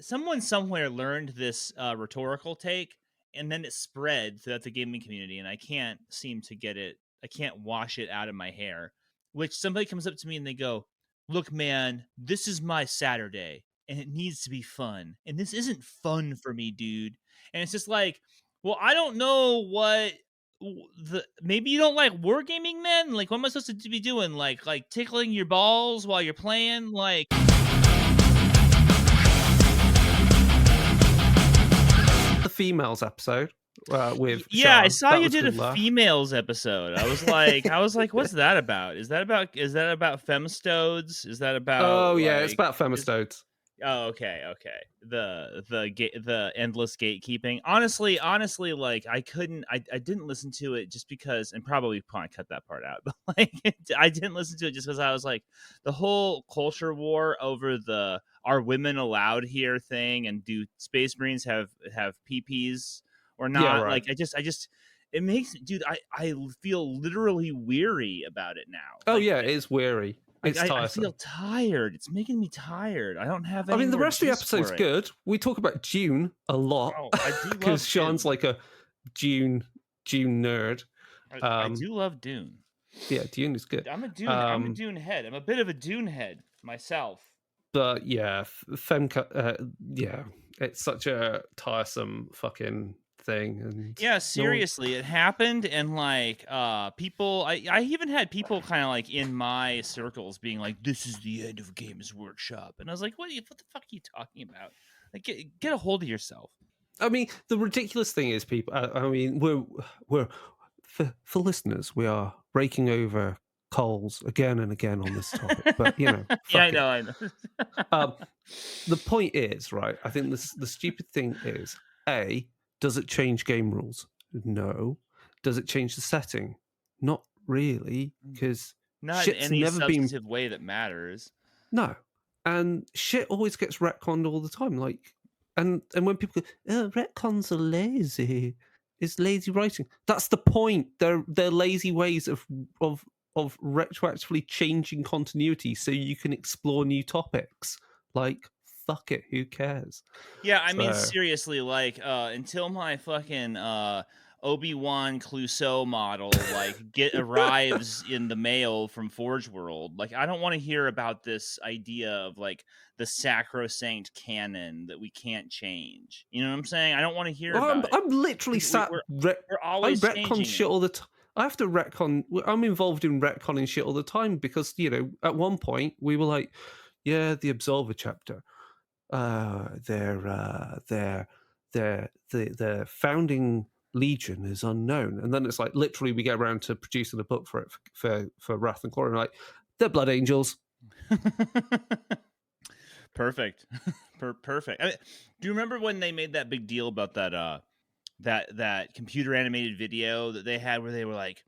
someone somewhere learned this rhetorical take, and then it spread throughout the gaming community, and I can't seem to get it. I can't wash it out of my hair. Which somebody comes up to me and they go, "Look, man, this is my Saturday, and it needs to be fun, and this isn't fun for me, dude." And it's just like, well, I don't know what maybe you don't like wargaming, then. Like, what am I supposed to be doing? Like tickling your balls while you're playing, like. The females episode with Yeah, Sean. I saw That you was did a good laugh. females episode. I was like, what's that about? Is that about femstodes? Is that about? Oh yeah, it's about femistodes. Oh, okay. The endless gatekeeping. Honestly, like I didn't listen to it just because, and probably cut that part out. But like, I didn't listen to it just because I was like, the whole culture war over the "are women allowed here" thing, and do Space Marines have PPs or not? Yeah, right. Like, I just. It makes, dude, I feel literally weary about it now. Oh like, yeah, it is weary. It's tiresome. I feel tired. It's making me tired. I don't have any. I mean, the more rest of the juice for episode's it. good. We talk about Dune a lot. Oh, I do love because Sean's Dune. like a Dune nerd. I do love Dune. Yeah, Dune is good. I'm a Dune head. I'm a bit of a Dune head myself. But yeah, yeah, it's such a tiresome fucking thing. And yeah, seriously, it happened, and like people, I even had people kind of like in my circles being like, "This is the end of Games Workshop," and I was like, what the fuck are you talking about? Like, get a hold of yourself. I mean, the ridiculous thing is, people. I mean, we're for listeners, we are raking over coals again and again on this topic. But you know, yeah, I know. The point is, right? I think the stupid thing is, A, does it change game rules? No. Does it change the setting? Not really, because not in any substantive way that matters. No, and shit always gets retconned all the time. Like, and when people go, "Oh, retcons are lazy," it's lazy writing. That's the point. They're lazy ways of retroactively changing continuity so you can explore new topics. Like, fuck it, who cares? Yeah, I mean, seriously, like, until my fucking Obi-Wan Clouseau model arrives in the mail from Forge World, like, I don't want to hear about this idea of like the sacrosanct canon that we can't change. You know what I'm saying? I don't want to hear about it. I'm literally we're always I retcon shit all the time. I have to retcon. I'm involved in retconning shit all the time because, you know, at one point we were like, yeah, the Absolver chapter. Their founding legion is unknown, and then it's like literally we get around to producing a book for it for Wrath and Glory, and like, they're blood angels. Perfect. Perfect. I mean, do you remember when they made that big deal about that that computer animated video that they had where they were like,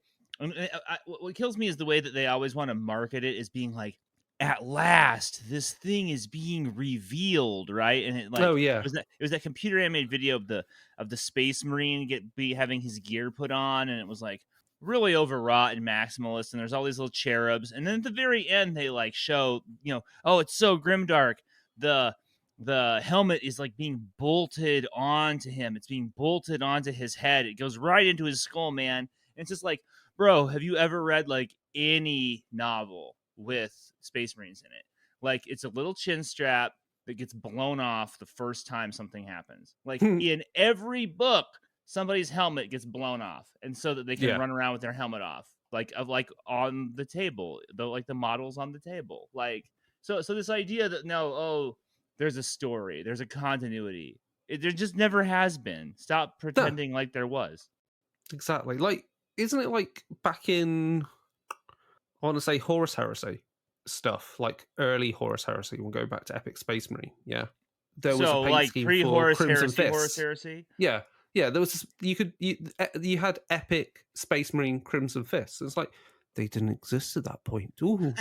what kills me is the way that they always want to market it as being like, at last, this thing is being revealed, right? And it, like, oh yeah, it was that computer animated video of the Space Marine having his gear put on, and it was like really overwrought and maximalist. And there's all these little cherubs, and then at the very end, they like show, you know, oh, it's so grimdark. The helmet is like being bolted onto him. It's being bolted onto his head. It goes right into his skull, man. And it's just like, bro, have you ever read like any novel with Space Marines in it? Like, it's a little chin strap that gets blown off the first time something happens. Like, in every book, somebody's helmet gets blown off, and so that they can run around with their helmet off, like on the table, the models on the table. Like, so this idea that there's a story, there's a continuity. There just never has been. Stop pretending like there was. Exactly. Like, isn't it like back in, I want to say, Horus Heresy stuff, like early Horus Heresy, we'll go back to Epic Space Marine. Yeah, there was a paint like scheme pre-Horus for Crimson Heresy, Fists. Horus Heresy. Yeah. There was you had Epic Space Marine Crimson Fists. It's like, they didn't exist at that point. Ooh,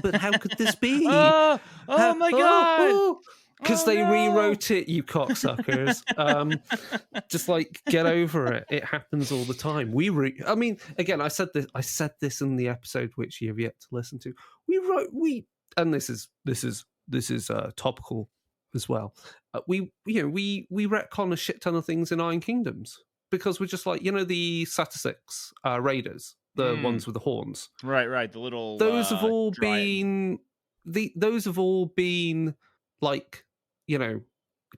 but how could this be? Oh my god! Because they rewrote it, you cocksuckers. Just like, get over it. It happens all the time. I mean, again, I said this in the episode which you have yet to listen to. And this is topical as well. We retcon a shit ton of things in Iron Kingdoms because we're just like, the Satasix raiders, the ones with the horns. Right. The little Those have all dryad. been like,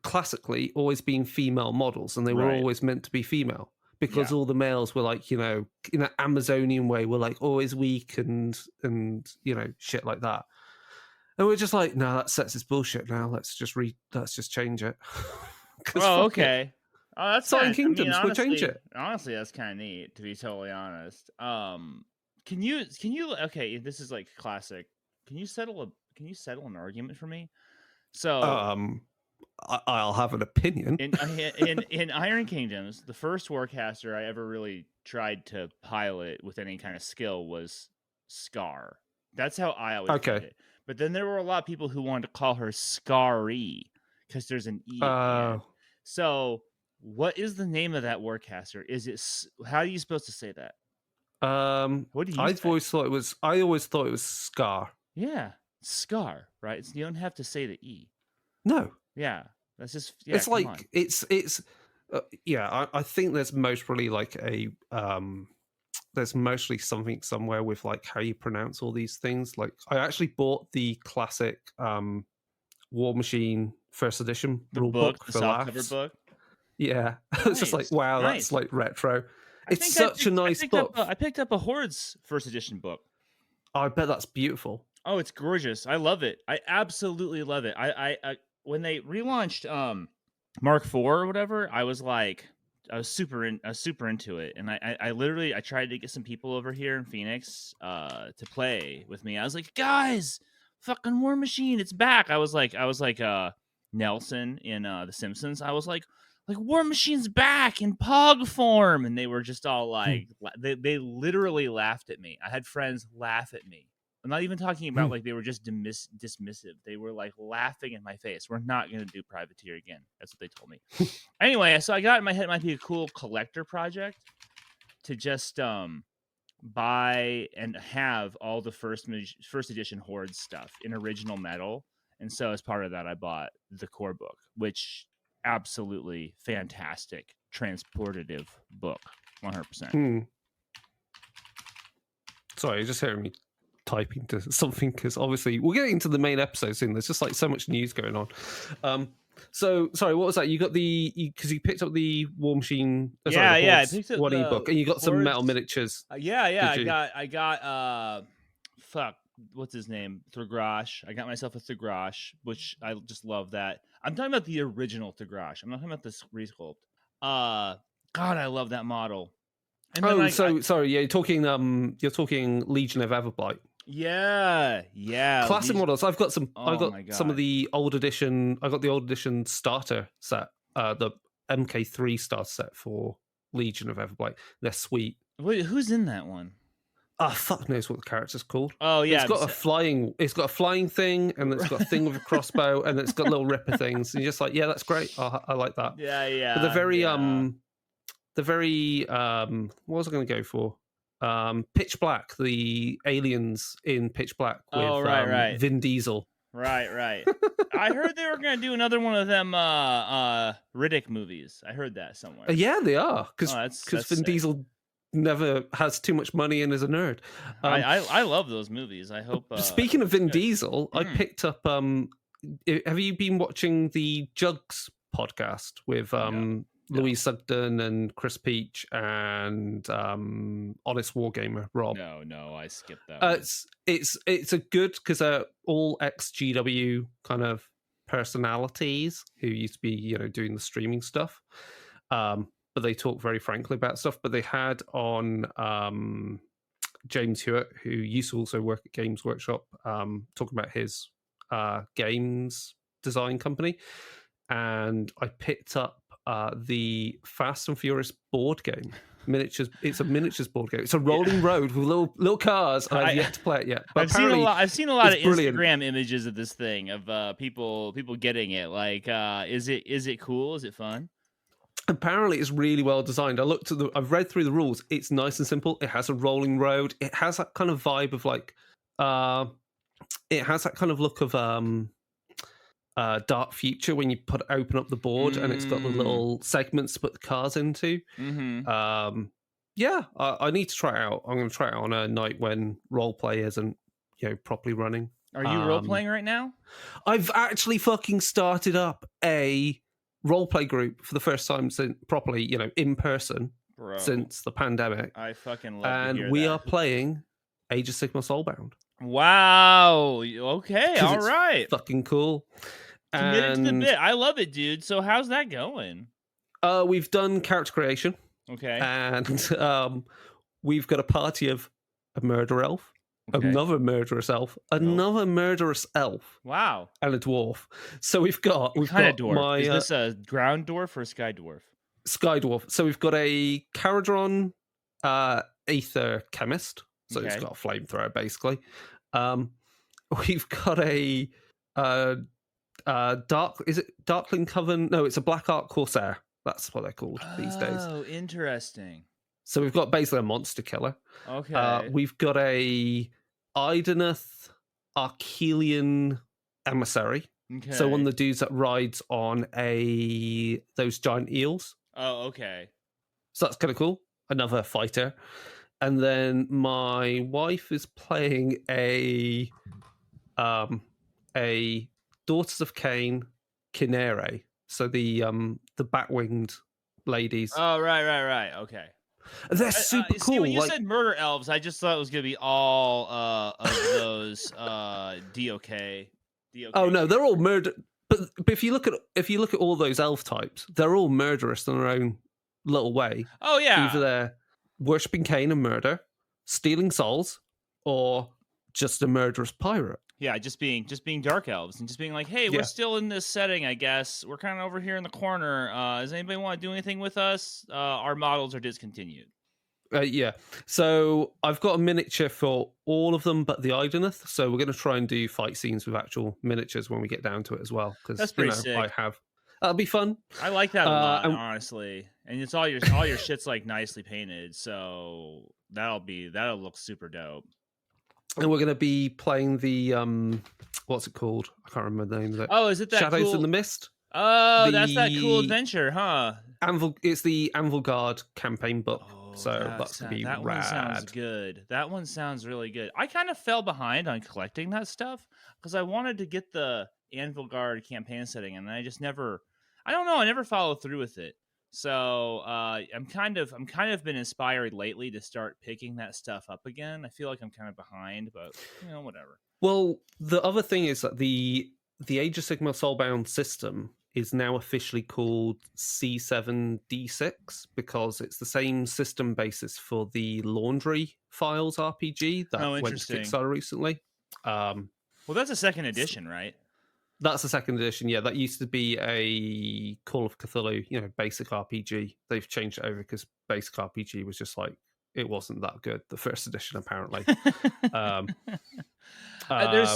classically always been female models, and they were Right. always meant to be female because all the males were like, in an Amazonian way, were like always weak and shit like that. And we're just like, no, that sets is bullshit now. Let's just change it. Oh, okay. Oh, that's Iron kind. Kingdoms. We'll change it. Honestly, that's kind of neat, to be totally honest. Can you? Okay, this is like classic. Can you settle an argument for me? So, I'll have an opinion. in Iron Kingdoms, the first Warcaster I ever really tried to pilot with any kind of skill was Scar. That's how I always did it. But then there were a lot of people who wanted to call her Scarry because there's an E at the end. So, what is the name of that Warcaster? Is it? How are you supposed to say that? What do you? I always thought it was Scar. Yeah, Scar. Right. You don't have to say the E. No. Yeah, that's just. Yeah, it's like it's. I think there's most probably like a there's mostly something somewhere with like how you pronounce all these things. Like I actually bought the classic Warmachine first edition rule book the for softcover book. Yeah, nice. It's just like, wow, that's like retro. It's such a nice book. I picked up a Horde's first edition book. Oh, I bet that's beautiful. Oh, it's gorgeous. I love it. I absolutely love it. I when they relaunched Mark IV or whatever, I was super into it, and I literally tried to get some people over here in Phoenix to play with me. I was like, guys, fucking Warmachine, it's back. I was like Nelson in The Simpsons. I was like Warmachine's back in Pog form, and they were just all like, they literally laughed at me. I had friends laugh at me. I'm not even talking about like they were just dismissive. They were like laughing in my face. We're not going to do Privateer again. That's what they told me. Anyway, so I got in my head it might be a cool collector project to just buy and have all the first edition Horde stuff in original metal. And so as part of that, I bought the core book, which absolutely fantastic, transportative book, 100%. Sorry, you're just hearing me typing to something because obviously we're getting into the main episode soon. There's just like so much news going on. So sorry, what was that? You got because you picked up the Warmachine. I picked up one ebook, and you got some metal miniatures. I got fuck, what's his name? Thragrash. I got myself a Thragrash, which I just love that. I'm talking about the original Thragrash. I'm not talking about this resculpt. God, I love that model. And sorry, you're talking Legion of Everblight. Yeah. Classic models. I've got some. I got some of the old edition. I got the old edition starter set, the MK3 starter set for Legion of Everblight. They're sweet. Wait, who's in that one? Fuck knows what the character's called. Oh yeah, It's got a flying thing, and it's got a thing with a crossbow, and it's got little ripper things. And you're just like, yeah, that's great. I like that. Yeah. But the very what was I going to go for? Pitch Black, the aliens in Pitch Black with Vin Diesel. Right. I heard they were going to do another one of them Riddick movies. I heard that somewhere. Yeah, they are, because Vin Diesel never has too much money and is a nerd. I love those movies. I hope. Speaking of Vin Diesel, I picked up. Have you been watching the Jugs podcast with Louise Sugden and Chris Peach and Honest Wargamer Rob? No, I skipped that. It's a good because they're all ex-GW kind of personalities who used to be doing the streaming stuff. But they talk very frankly about stuff. But they had on James Hewitt, who used to also work at Games Workshop, talking about his games design company. And I picked up the Fast and Furious board game. Miniatures. It's a miniatures board game. It's a rolling road with little cars. And I've yet to play it yet. But I've seen a lot of brilliant. Instagram images of this thing of people getting it. Like, is it cool? Is it fun? Apparently, it's really well designed. I've read through the rules. It's nice and simple. It has a rolling road. It has that kind of vibe of like, it has that kind of look of Dark Future when you open up the board and it's got the little segments to put the cards into. Yeah, I need to try it out. I'm going to try it on a night when roleplay isn't, properly running. Are you role playing right now? I've actually fucking started up a roleplay group for the first time since properly, in person since the pandemic. I fucking love to hear And we that. are playing Age of Sigmar Soulbound. Wow. Okay. All right. Fucking cool. Committed to the bit. I love it, dude. So how's that going? We've done character creation. Okay. And we've got a party of a murder elf, another murderous elf, another murderous elf. Wow. And a dwarf. So we've got kind of dwarf. Is this a ground dwarf or a sky dwarf? Sky dwarf. So we've got a Caradron Aether chemist. So it's got a flamethrower, basically. We've got a Darkling Coven? No, it's a Black Ark Corsair. That's what they're called these days. Oh, interesting. So we've got basically a monster killer. Okay. We've got a Idoneth Archelian emissary. Okay. So one of the dudes that rides on those giant eels. Oh, okay. So that's kind of cool. Another fighter. And then my wife is playing a Daughters of Cain Kinere. So the bat-winged ladies. Oh, right. Okay. They're super cool. See, when you said murder elves, I just thought it was gonna be all of those DOK. Oh no, they're all murder. But if you look at all those elf types, they're all murderous in their own little way. Oh yeah. Either they're worshipping Cain and murder, stealing souls, or just a murderous pirate. Yeah, just being dark elves and just being like, hey, we're still in this setting, I guess. We're kind of over here in the corner. Does anybody want to do anything with us? Our models are discontinued. Yeah. So I've got a miniature for all of them but the Idoneth. So we're going to try and do fight scenes with actual miniatures when we get down to it as well. Because that's pretty sick. That'll be fun. I like that a lot, honestly. And it's all your shit's like nicely painted, so that'll look super dope. And we're going to be playing the what's it called? I can't remember the name of it. Oh, is it that Shadows cool... in the Mist? Oh, that's that cool adventure, huh? It's the Anvil Guard campaign book. So that's going to be rad. One sounds good. That one sounds really good. I kind of fell behind on collecting that stuff because I wanted to get the Anvil Guard campaign setting, and I just never. I don't know. I never followed through with it. So I'm kind of been inspired lately to start picking that stuff up again. I feel like I'm kind of behind, but whatever. Well, the other thing is that the Age of Sigmar Soulbound system is now officially called C7D6 because it's the same system basis for the Laundry Files RPG that went to Kickstarter recently. Well, that's a second edition, right? That's the second edition, yeah. That used to be a Call of Cthulhu, basic RPG. They've changed it over because basic RPG was just like, it wasn't that good, the first edition, apparently. There's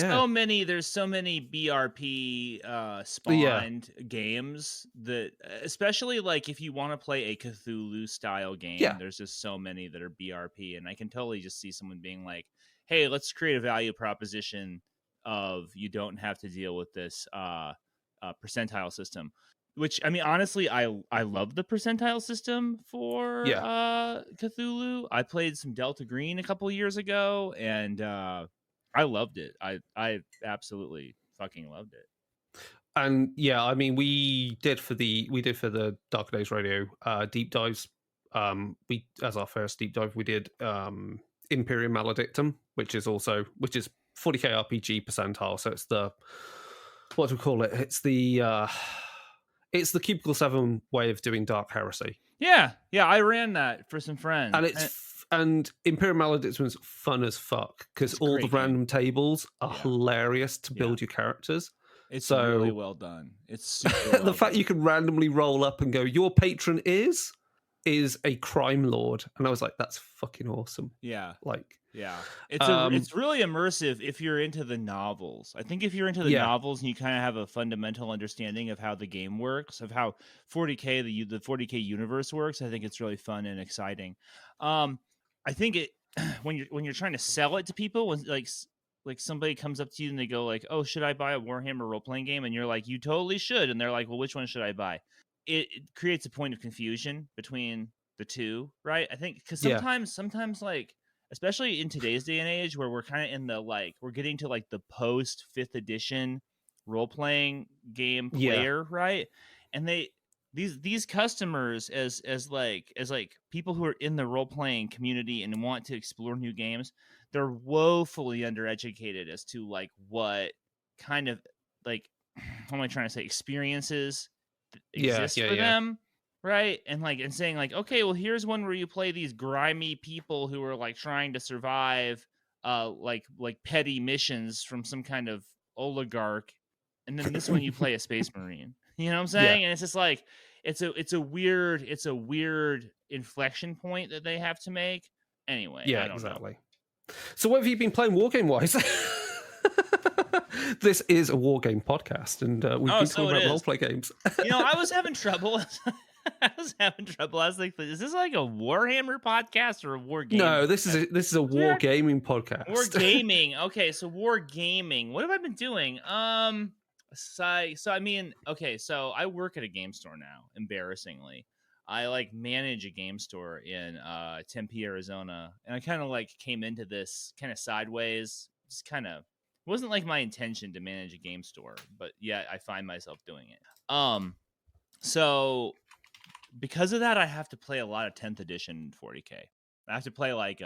so many BRP spawned games that, especially like if you want to play a Cthulhu style game, there's just so many that are BRP, and I can totally just see someone being like, hey, let's create a value proposition of you don't have to deal with this percentile system, which, I mean, honestly, I love the percentile system for Cthulhu. I played some Delta Green a couple years ago, and I loved it. I absolutely fucking loved it. And yeah, I mean, we did for the Dark Days Radio deep dives. We, as our first deep dive, we did Imperium Maledictum, which is 40k RPG percentile. So it's the, what do we call it? It's the Cubicle 7 way of doing Dark Heresy. Yeah, I ran that for some friends, and Imperium Maledictum is fun as fuck because all the random tables are hilarious to build your characters. It's really well done. It's super the fact you can randomly roll up and go, your patron is a crime lord, and I was like, that's fucking awesome. It's really immersive if you're into the novels. I think if you're into the novels and you kind of have a fundamental understanding of how the game works, of how 40k the 40k universe works, I think it's really fun and exciting. I think it when you're trying to sell it to people, when like somebody comes up to you and they go like, "Oh, should I buy a Warhammer role playing game?" And you're like, "You totally should." And they're like, "Well, which one should I buy?" It creates a point of confusion between the two, right? I think because Yeah. sometimes like especially in today's day and age where we're kind of in the like we're getting to like the post 5th edition role playing game Yeah. player, right? And these customers as like people who are in the role playing community and want to explore new games, they're woefully undereducated as to like what kind of like what am I trying to say experiences Yeah. exist Yeah. for Yeah. them, right? And like and saying like, okay, well here's one where you play these grimy people who are like trying to survive like petty missions from some kind of oligarch, and then this one you play a space marine. You know what I'm Yeah. saying? And it's just like it's a weird inflection point that they have to make. Anyway, Yeah. I don't know. Exactly. So, what have you been playing wargame wise? This is a wargame podcast, and we've Oh, been so talking it about is. roleplay games. You know, I was having trouble. I was having trouble. I was like, is this like a Warhammer podcast or a war game No, podcast? this is a wargaming podcast. War gaming. Okay, so war gaming. What have I been doing? So I mean, okay, so I work at a game store now, embarrassingly. I like manage a game store in Tempe, Arizona, and I kind of like came into this kind of sideways. It's kind of wasn't like my intention to manage a game store, but yeah, I find myself doing it. So because of that, I have to play a lot of 10th edition 40K. I have to play like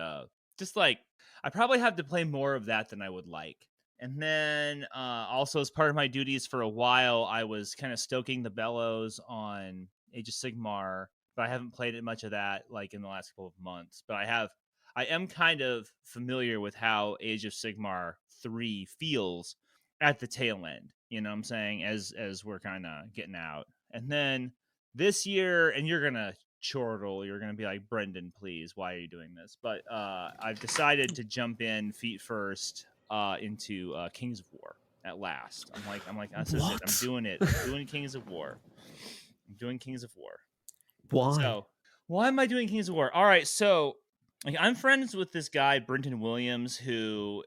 just like I probably have to play more of that than I would like. And then also as part of my duties for a while, I was kind of stoking the bellows on Age of Sigmar, but I haven't played it much of that like in the last couple of months. But I am kind of familiar with how Age of Sigmar 3 feels at the tail end. You know what I'm saying? As we're kind of getting out. And then this year, and you're gonna chortle, you're gonna be like, Brendan, please, why are you doing this? But I've decided to jump in feet first into Kings of War at last. I'm like, this is it. I'm What? doing it. I'm doing Kings of War. I'm doing Kings of War. Why? So why am I doing Kings of War? All right, so like I'm friends with this guy, Brenton Williams, who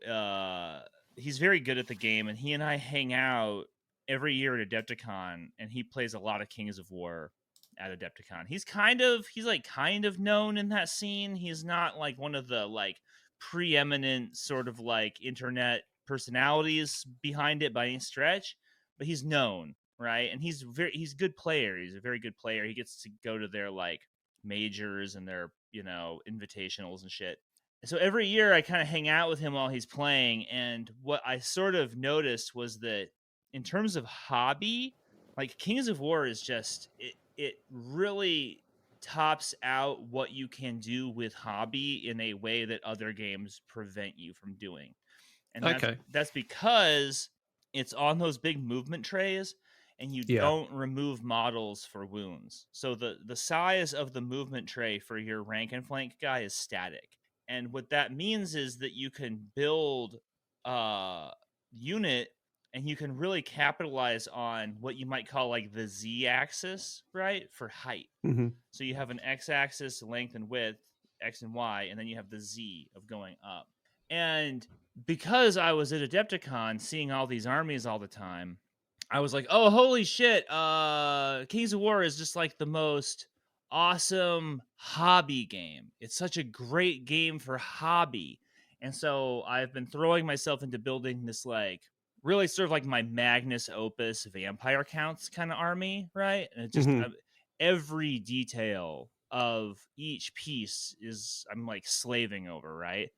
he's very good at the game, and he and I hang out every year at Adepticon, and he plays a lot of Kings of War at Adepticon. He's kind of known in that scene. He's not like one of the like preeminent sort of like internet personalities behind it by any stretch, but he's known, right? And he's a good player. He's a very good player. He gets to go to their like majors and their, you know, invitationals and shit. So every year I kind of hang out with him while he's playing, and what I sort of noticed was that in terms of hobby, like Kings of War is just it really tops out what you can do with hobby in a way that other games prevent you from doing. And Okay. that's because it's on those big movement trays and you Yeah. don't remove models for wounds. So the size of the movement tray for your rank and flank guy is static. And what that means is that you can build a unit and you can really capitalize on what you might call like the Z axis, right? For height. Mm-hmm. So you have an X axis, length and width, X and Y, and then you have the Z of going up. And because I was at Adepticon seeing all these armies all the time, I was like, oh, holy shit. Kings of War is just like the most awesome hobby game. It's such a great game for hobby. And so I've been throwing myself into building this like really sort of like my Magnus Opus vampire counts kind of army, right? And it just every detail of each piece is I'm like slaving over, right?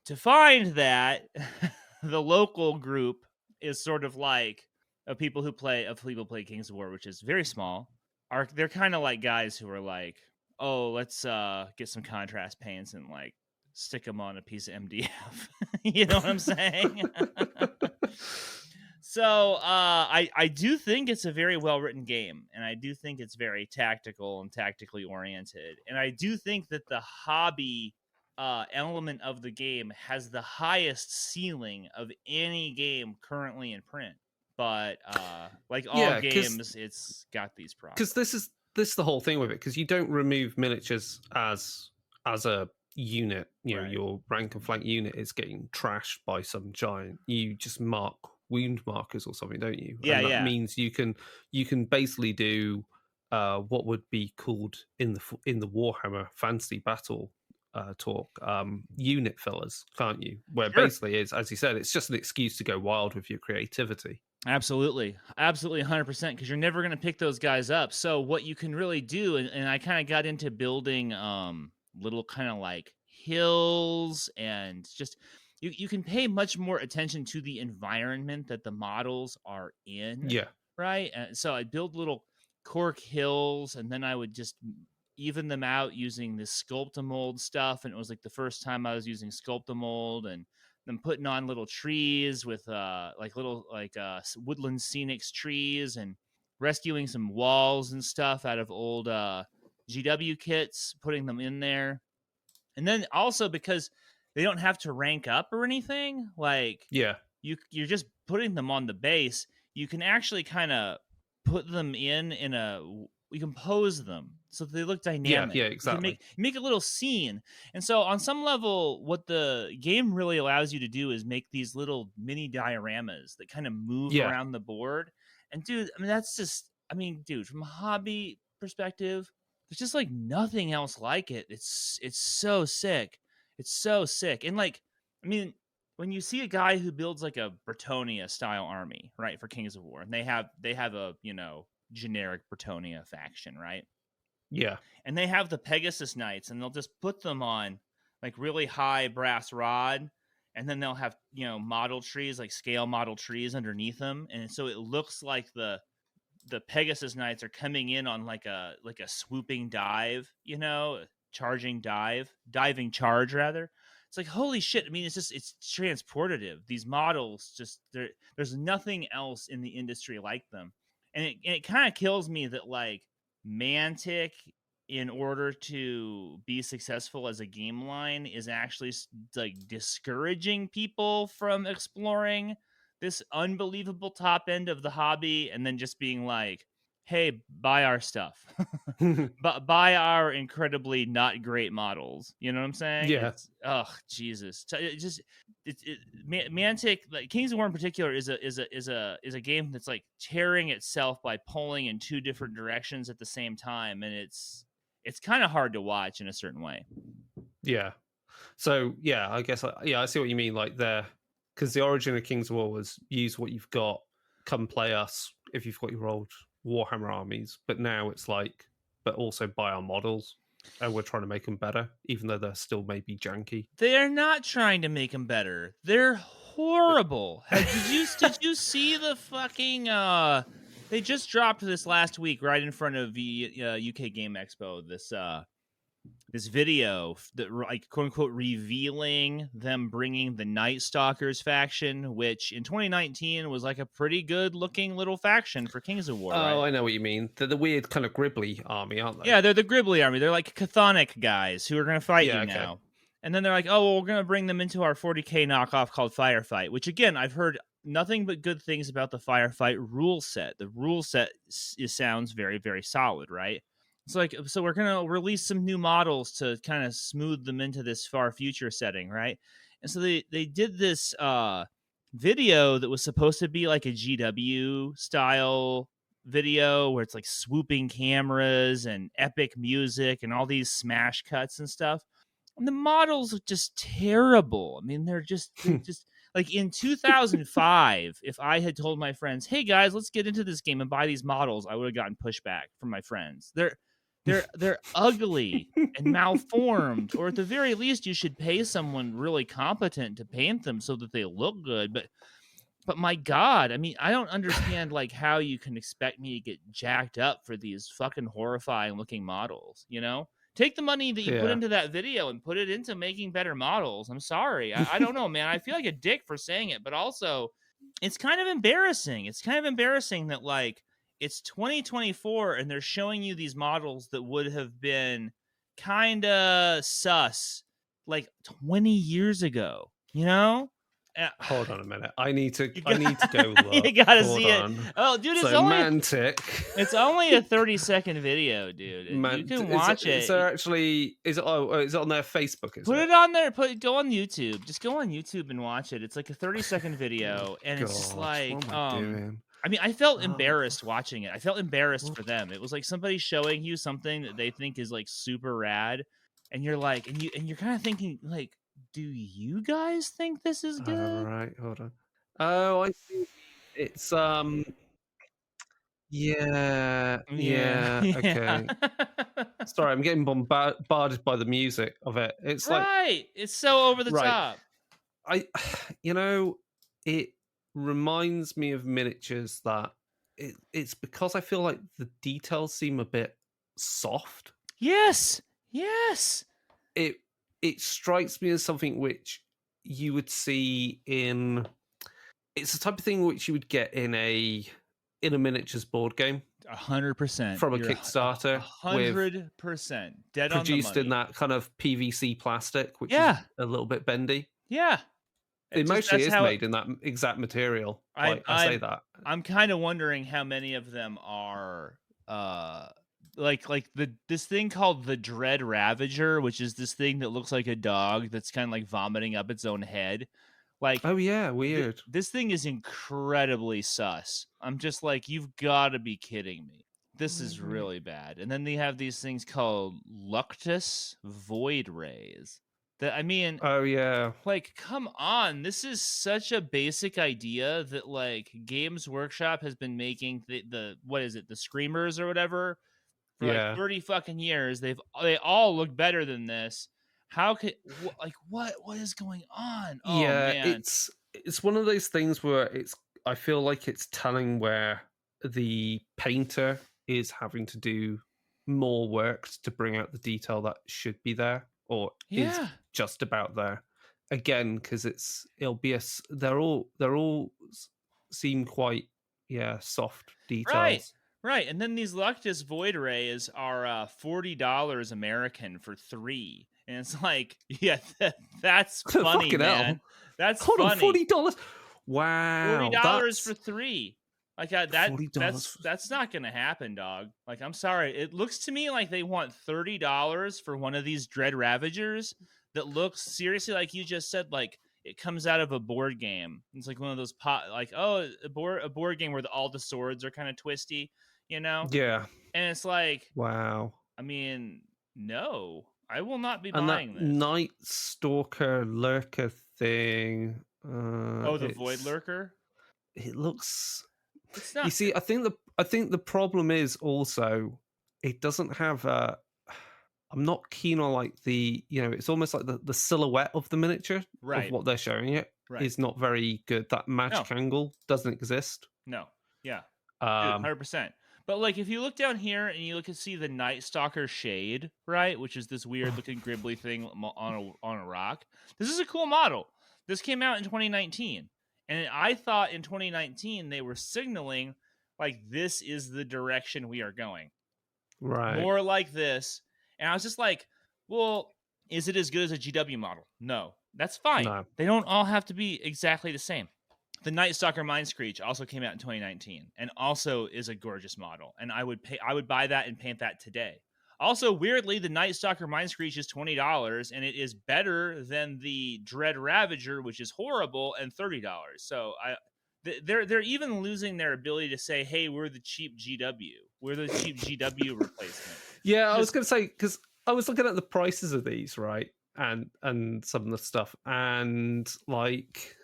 To find that the local group is sort of like people who play Kings of War, which is very small. They're kind of like guys who are like, oh, let's get some contrast paints and like stick them on a piece of MDF. You know what I'm saying? So I do think it's a very well written game, and I do think it's very tactical and tactically oriented, and I do think that the hobby element of the game has the highest ceiling of any game currently in print. But like all games, it's got these problems. Because this is the whole thing with it. Because you don't remove miniatures as a unit, Right. your rank and flank unit is getting trashed by some giant, you just mark wound markers or something, don't you? Yeah, And that yeah. means you can basically do what would be called in the Warhammer Fantasy Battle talk, unit fillers, can't you? Where Sure. basically is, as you said, it's just an excuse to go wild with your creativity. Absolutely. Absolutely 100% because you're never going to pick those guys up. So what you can really do and I kind of got into building little kind of like hills and just you can pay much more attention to the environment that the models are in, Yeah, right? And so I build little cork hills and then I would just even them out using this sculptamold stuff and it was like the first time I was using sculptamold and them putting on little trees with like little like woodland scenics trees and rescuing some walls and stuff out of old GW kits, putting them in there. And then also because they don't have to rank up or anything, like yeah, you're just putting them on the base, you can actually kind of put them in a you can pose them so that they look yeah, dynamic. yeah, You can exactly. make a little scene. And so on some level what the game really allows you to do is make these little mini dioramas that kind of move Yeah, around the board. And dude, I mean that's just I mean, dude, from a hobby perspective, there's just like nothing else like it. It's so sick. It's so sick. And like I mean, when you see a guy who builds like a Bretonia style army, right, for Kings of War, and they have a generic Bretonia faction, right, yeah, and they have the Pegasus Knights, and they'll just put them on like really high brass rod, and then they'll have model trees like scale model trees underneath them, and so it looks like the Pegasus Knights are coming in on like a swooping dive, charging diving charge rather. It's like holy shit. I mean, it's transportative. These models just there's nothing else in the industry like them. And it kind of kills me that like Mantic in order to be successful as a game line is actually like discouraging people from exploring this unbelievable top end of the hobby and then just being like, hey, buy our stuff. But buy our incredibly not great models. You know what I'm saying? yeah, It's Jesus. It just Mantic, like Kings of War in particular, is a game that's like tearing itself by pulling in two different directions at the same time, and it's kind of hard to watch in a certain way. yeah. So yeah, I guess yeah, I see what you mean. Like there, because the origin of King's War was use what you've got, come play us if you've got your old Warhammer armies. But now it's like, but also buy our models, and we're trying to make them better, even though they're still maybe janky. They're not trying to make them better. They're horrible. Did you see the fucking they just dropped this last week right in front of the UK Game Expo this video that like quote unquote revealing them bringing the Night Stalkers faction, which in 2019 was like a pretty good looking little faction for Kings of War, Oh, right? I know what you mean. They're the weird kind of gribbly army, aren't they? Yeah, they're the Gribbly army. They're like chthonic guys who are going to fight Yeah. you Okay. now. And then they're like, oh, well, we're going to bring them into our 40K knockoff called Firefight, which again, I've heard nothing but good things about the Firefight rule set. The rule set sounds very, very solid, right? It's like, so we're going to release some new models to kind of smooth them into this far future setting, right? And so they did this video that was supposed to be like a GW style video where it's like swooping cameras and epic music and all these smash cuts and stuff. And the models are just terrible. I mean, they're just like in 2005, if I had told my friends, "Hey guys, let's get into this game and buy these models," I would have gotten pushback from my friends. They're ugly and malformed, or at the very least, you should pay someone really competent to paint them so that they look good. But my God, I mean, I don't understand like how you can expect me to get jacked up for these fucking horrifying looking models, Take the money that you put Yeah. into that video and put it into making better models. I'm sorry. I don't know, man. I feel like a dick for saying it, but also it's kind of embarrassing. It's kind of embarrassing that like it's 2024 and they're showing you these models that would have been kind of sus like 20 years ago, you know? Hold on a minute. I need to You go look. you gotta Hold see it. on. Oh, dude, So Mantic. it's only a 30-second video, dude. You can watch Is there it. actually is it on their Facebook, is Put it? it on there. Go on YouTube. Just go on YouTube and watch it. It's like a 30-second Oh video, and it's just God, like, what am I doing? I mean, I felt Oh, embarrassed watching it. I felt embarrassed what? for them. It was like somebody showing you something that they think is like super rad, and you're like, and you're kind of thinking like, do you guys think this is good? Right, hold on. Oh, I see. It's Yeah, yeah. okay. Sorry, I'm getting bombarded by the music of it. It's like Right. It's so over the right. top. I it reminds me of miniatures that it's because I feel like the details seem a bit soft. Yes. Yes. It it strikes me as something which you would see in it's the type of thing which you would get in a miniatures board game 100%. from a You're Kickstarter with 100% dead on the produced in money. that kind of PVC plastic, which is Yeah. a little bit bendy. Yeah. It mostly That's is how made in that exact material. I'm Like I say that. I'm kind of wondering how many of them are like this thing called the Dread Ravager, which is this thing that looks like a dog that's kind of like vomiting up its own head. Like Oh yeah, weird. this thing is incredibly sus. I'm just like, you've got to be kidding me. This is really bad. And then they have these things called Luctus Void Rays. That I mean, Oh yeah. like, come on. This is such a basic idea that like Games Workshop has been making the what is it, the Screamers or whatever for like Yeah. 30 fucking years. They all look better than this. How could what is going on? Oh Yeah, man. it's one of those things where I feel like it's telling where the painter is having to do more work to bring out the detail that should be there or is Yeah. just about there. Again, because they're all seem quite soft Right. details. Right. And then these Luctus Void Rays are $40 American for 3. And it's like, yeah, that's funny, Fucking hell. man. That's Hold on, funny. $40. Wow, $40 for 3. Like $40. that's not gonna happen, dog. Like, I'm sorry. It looks to me like they want $30 for one of these Dread Ravagers that looks seriously like you just said, like it comes out of a board game. It's like one of those like, oh, a board game where all the swords are kind of twisty, you know? Yeah. And it's like, Wow. I mean, no, I will not be And that buying this. Night Stalker Lurker thing. Oh, the Void Lurker? It looks. It's not. You see, I think the problem is also it doesn't have a. I'm not keen on like it's almost like the silhouette of the miniature Right. of what they're showing it is not very good. That magic angle doesn't exist. No. Yeah. 100%. But like, if you look down here and you see the Night Stalker shade, right, which is this weird looking gribbly thing on a rock. This is a cool model. This came out in 2019, and I thought in 2019 they were signaling like this is the direction we are going. Right. More like this. And I was just like, well, is it as good as a GW model? No. That's fine. No. They don't all have to be exactly the same. The Night Stalker Mind Screech also came out in 2019 and also is a gorgeous model. And I would buy that and paint that today. Also, weirdly, the Night Stalker Mind Screech is $20 and it is better than the Dread Ravager, which is horrible, and $30. So they're even losing their ability to say, hey, we're the cheap GW. We're the cheap GW replacement. Yeah, I was going to say, because I was looking at the prices of these, right? And some of the stuff. And like,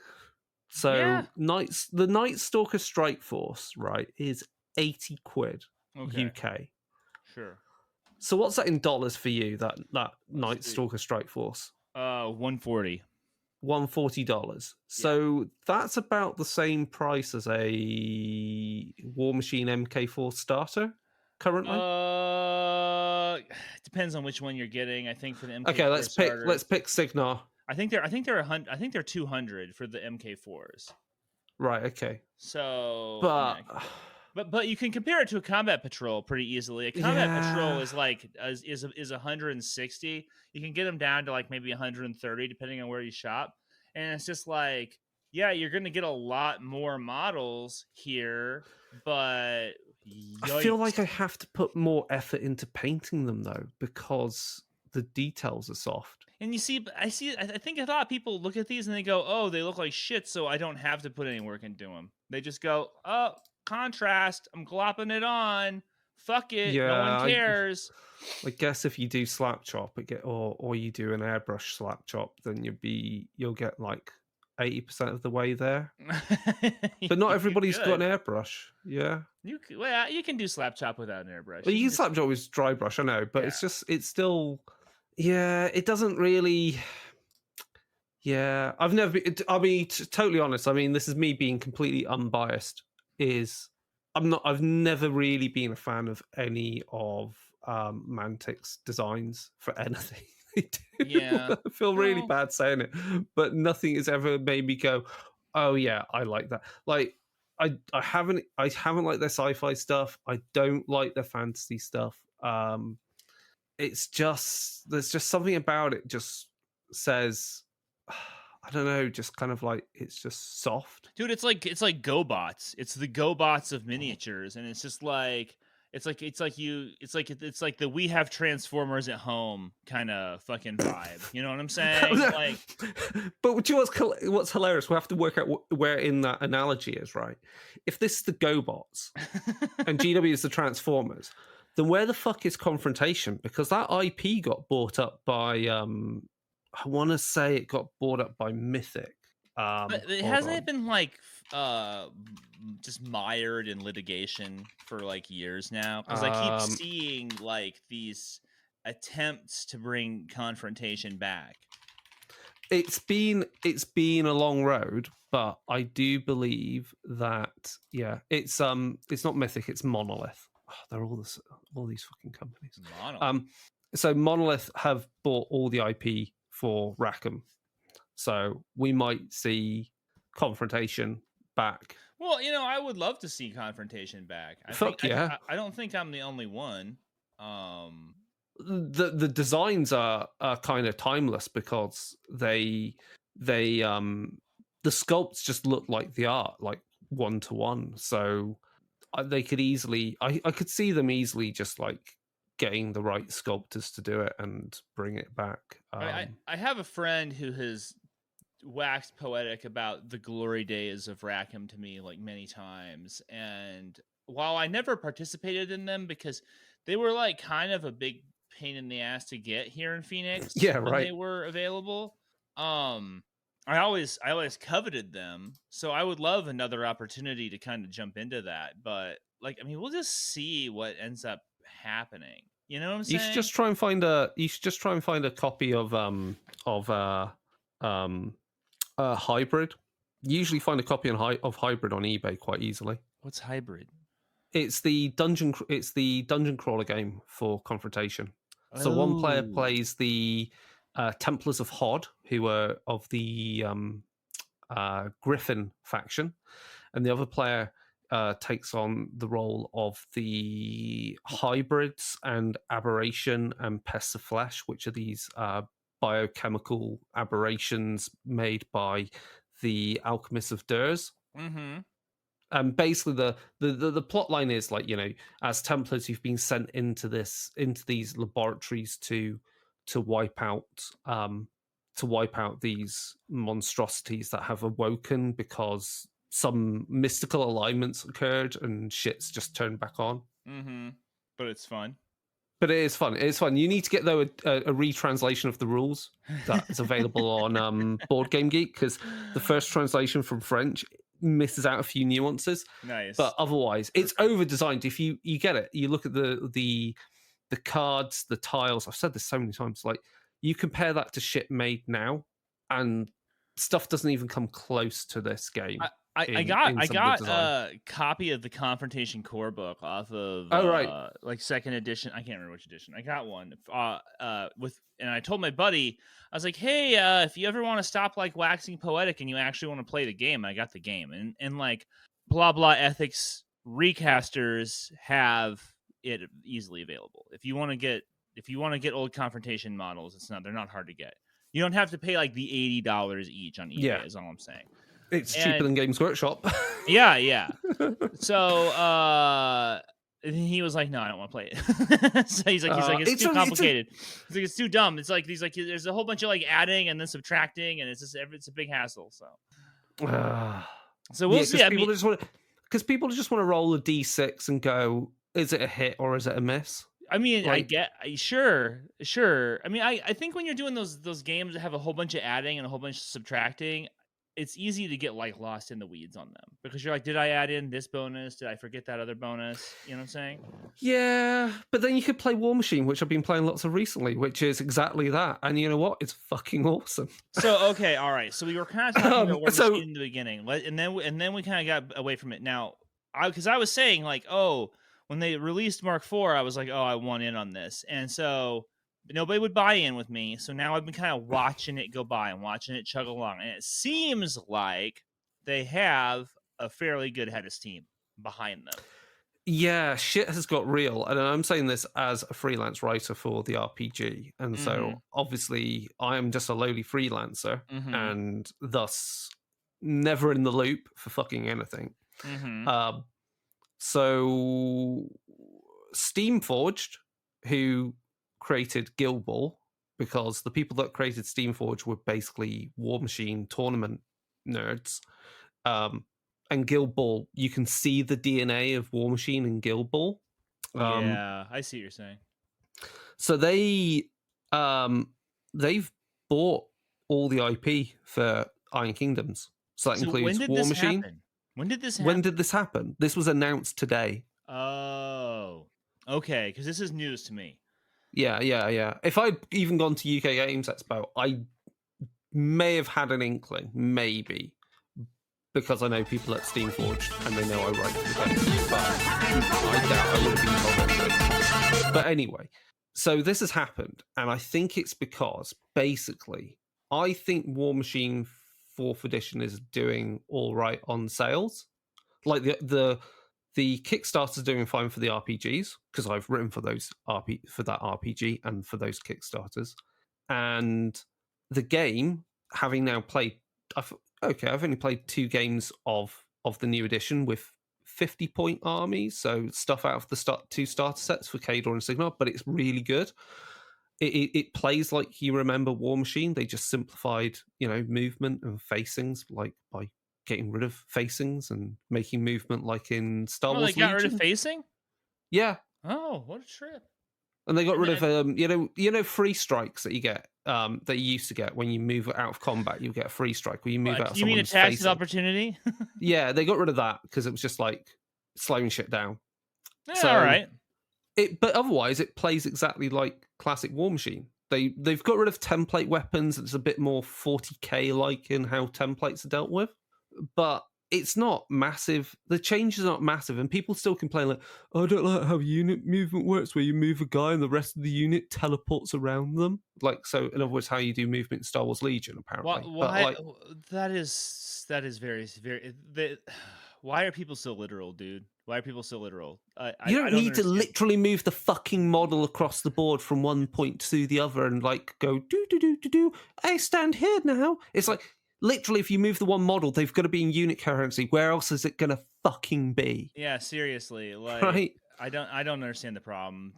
so the Night Stalker Strike Force, right, is 80 quid UK. Sure. So what's that in dollars for you, that Night Stalker Strike Force? $140. $140. So that's about the same price as a Warmachine MK4 starter currently. Depends on which one you're getting. I think for the MK4 okay, let's pick Sigmar. I think they're 200 for the MK4s. Right. Okay. So, but but you can compare it to a Combat Patrol pretty easily. A Combat Patrol is like is 160. You can get them down to like maybe 130 depending on where you shop, and it's just like yeah, you're gonna get a lot more models here, but I feel yikes. like I have to put more effort into painting them though, because the details are soft. And you see, I think a lot of people look at these and they go, "Oh, they look like shit," so I don't have to put any work into them. They just go, "Oh, contrast. I'm glopping it on. Fuck it. No one Yeah, cares." I guess if you do slap chop, or you do an airbrush slap chop, then you'll get like 80% of the way there. But not You everybody's got could. an airbrush. Yeah. Well, you can do slap chop without an airbrush. Well, You you can can just slap chop with dry brush, I know, but yeah. it's still, yeah, it doesn't really. Yeah, I've never been. I'll be totally honest. I mean, this is me being completely unbiased. Is I'm not. I've never really been a fan of any of Mantic's designs for anything they do. Yeah. I feel really Well, bad saying it, but nothing has ever made me go, "Oh yeah, I like that." Like I haven't liked their sci-fi stuff. I don't like their fantasy stuff. It's just there's just something about it just says I don't know, just kind of like it's just soft. dude, it's like GoBots. It's the GoBots of miniatures, and it's just like it's like the we have Transformers at home kind of fucking vibe. You know what I'm saying? Like, But do you know what's hilarious? We have to work out where in that analogy is, right? If this is the GoBots and GW is the Transformers, then where the fuck is Confrontation? Because that IP got bought up by I want to say it got bought up by Mythic. but it Hold hasn't it on. been like just mired in litigation for like years now? Because I keep Um, seeing like these attempts to bring Confrontation back. it's been a long road, but I do believe that it's not Mythic, it's Monolith. Oh, they're all these fucking companies. Monolith. So Monolith have bought all the IP for Rackham, so we might see Confrontation back. Well, I would love to see Confrontation back. I think Fuck yeah! I don't think I'm the only one. Um, The designs are kind of timeless because they the sculpts just look like the art, like one to one. So they could easily, I could see them easily just like getting the right sculptors to do it and bring it back. I have a friend who has waxed poetic about the glory days of Rackham to me like many times, and while I never participated in them because they were like kind of a big pain in the ass to get here in Phoenix Yeah, when right. they were available, I always coveted them, so I would love another opportunity to kind of jump into that. But like, I mean, we'll just see what ends up happening. You know what I'm You should saying? just try and find a copy of um Hybrid. You usually find a copy of Hybrid on eBay quite easily. What's hybrid? It's the dungeon crawler game for Confrontation. So one player Oh. plays the Templars of Hod, who are of the Griffin faction, and the other player takes on the role of the Hybrids and Aberration and Pests of Flesh, which are these biochemical aberrations made by the Alchemists of Durs. Mm-hmm. And basically the plot line is like, as Templars, you've been sent into these laboratories to wipe out these monstrosities that have awoken because some mystical alignments occurred and shit's just turned back on. Mm-hmm. But it's fun. But it is fun. It is fun. You need to get though a retranslation of the rules that is available on Board Game Geek, because the first translation from French misses out a few nuances. Nice. But otherwise, it's over designed. If you get it, you look at the cards, the tiles. I've said this so many times. Like, you compare that to shit made now, and stuff doesn't even come close to this game. I got a copy of the Confrontation core book off of like second edition. I can't remember which edition. I got one and I told my buddy, I was like, hey, if you ever want to stop like waxing poetic and you actually want to play the game, I got the game. And like blah blah ethics recasters have it easily available. If you want to get old Confrontation models, they're not hard to get. You don't have to pay like the $80 each on eBay, is all I'm saying. It's cheaper And than Games Workshop. yeah. So and he was like, "No, I don't want to play it." So he's like, "It's too complicated." He's like, "It's too dumb." It's like there's a whole bunch of like adding and then subtracting, and it's a big hassle. So we'll see. Because people just want to roll a d6 and go, is it a hit or is it a miss? I mean, Like, sure. I mean, I think when you're doing those games that have a whole bunch of adding and a whole bunch of subtracting, it's easy to get like lost in the weeds on them because you're like, did I add in this bonus? Did I forget that other bonus? You know what I'm saying? yeah, but then you could play Warmachine, which I've been playing lots of recently, which is exactly that. And you know what? It's fucking awesome. So okay, all right. So we were kind of talking about Warmachine in the beginning, and then we kind of got away from it. Now, because I was saying like, oh, when they released Mark IV, I was like, oh, I want in on this, and so nobody would buy in with me. So now I've been kind of watching it go by and watching it chug along, and it seems like they have a fairly good head of steam behind them. Yeah, shit has got real. And I'm saying this as a freelance writer for the RPG. And so obviously I am just a lowly freelancer and thus never in the loop for fucking anything. So Steamforged, who created Guild Ball, because the people that created Steamforged were basically Warmachine tournament nerds. And Guild Ball, you can see the DNA of Warmachine in Guild Ball. Yeah, I see what you're saying. So they've bought all the IP for Iron Kingdoms. So that includes Warmachine. When did this happen? When did this happen? This was announced today. Oh, okay, because this is news to me. Yeah. If I'd even gone to UK Games Expo, I may have had an inkling, maybe, because I know people at Steamforged and they know I write for the game, but I doubt I would have been told anything. But anyway, so this has happened, and I think it's because, basically, I think Warmachine 4th edition is doing all right on sales. Like, the Kickstarter's doing fine for the RPGs, because I've written for for that RPG and for those Kickstarters. And the game, having now played... I've only played 2 games of the new edition with 50-point armies, so stuff out of the 2 starter sets for Khador and Sigmar, but it's really good. It plays like you remember Warmachine. They just simplified, movement and facings, like by getting rid of facings and making movement like in Star Wars Legion. They got rid of facing? Yeah. Oh, what a trip. And they got rid of free strikes that you get, that you used to get when you move out of combat. You get a free strike where you move out of someone's face. You mean attacks of opportunity? Yeah, they got rid of that because it was just like slowing shit down. Yeah, so, all right. But otherwise, it plays exactly like classic Warmachine. They've got rid of template weapons. It's a bit more 40k like in how templates are dealt with, but it's not massive. The changes aren't massive, and people still complain like, oh, I don't like how unit movement works, where you move a guy and the rest of the unit teleports around them. Like, so in other words, how you do movement in Star Wars Legion, apparently. Why? That is very, very. Why are people so literal, dude? Why are people so literal? You don't need to literally move the fucking model across the board from one point to the other and like go do. I stand here now. It's like, literally, if you move the one model, they've got to be in unit currency. Where else is it going to fucking be? Yeah, seriously. Like, right? I don't understand the problem.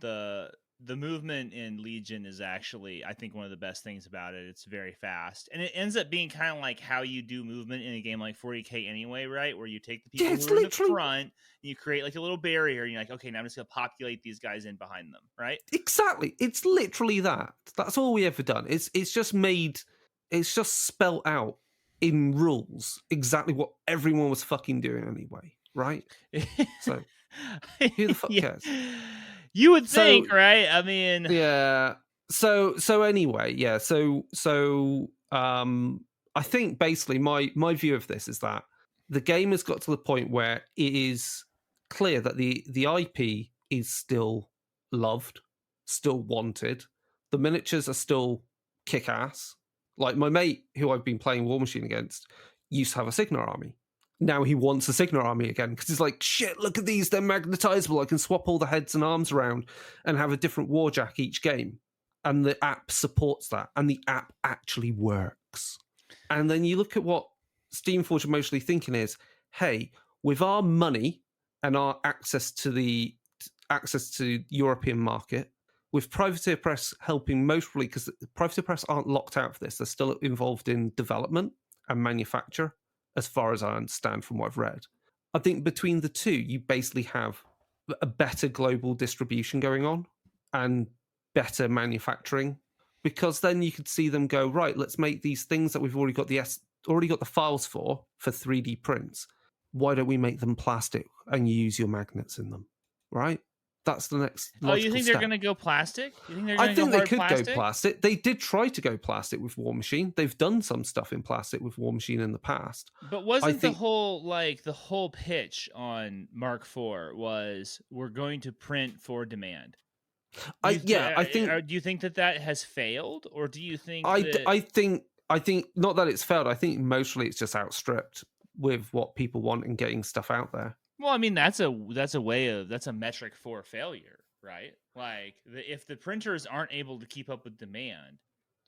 The movement in Legion is actually, I think, one of the best things about it. It's very fast, and it ends up being kind of like how you do movement in a game like 40k anyway, right? Where you take the people who are in the front, and you create like a little barrier, and you're like, okay, now I'm just gonna populate these guys in behind them, right? Exactly. It's literally that. That's all we ever done. It's just spelled out in rules exactly what everyone was fucking doing anyway, right? So who the fuck cares? You would think, right? I mean, yeah. So anyway, yeah. So I think basically my view of this is that the game has got to the point where it is clear that the IP is still loved, still wanted. The miniatures are still kick ass. Like my mate, who I've been playing Warmachine against, used to have a Sigmar army. Now he wants a Sigmar army again because he's like, shit, look at these, they're magnetizable. I can swap all the heads and arms around and have a different warjack each game. And the app supports that, and the app actually works. And then you look at what Steamforge are mostly thinking is, hey, with our money and our access to European market, with Privateer Press helping mostly because Privateer Press aren't locked out for this, they're still involved in development and manufacture, as far as I understand from what I've read. I think between the two, you basically have a better global distribution going on and better manufacturing, because then you could see them go, right, let's make these things that we've already got the files for 3D prints. Why don't we make them plastic and use your magnets in them, right? That's the next Oh, you logical think they're step. going to go plastic? You think they're I going to go think they hard could plastic? go plastic. They did try to go plastic with Warmachine. They've done some stuff in plastic with Warmachine in the past. But wasn't think- the whole pitch on Mark IV was we're going to print for demand? I think Do you think that has failed, or do you think I think not that it's failed. I think mostly it's just outstripped with what people want and getting stuff out there. Well, I mean that's a metric for failure, right? Like if the printers aren't able to keep up with demand.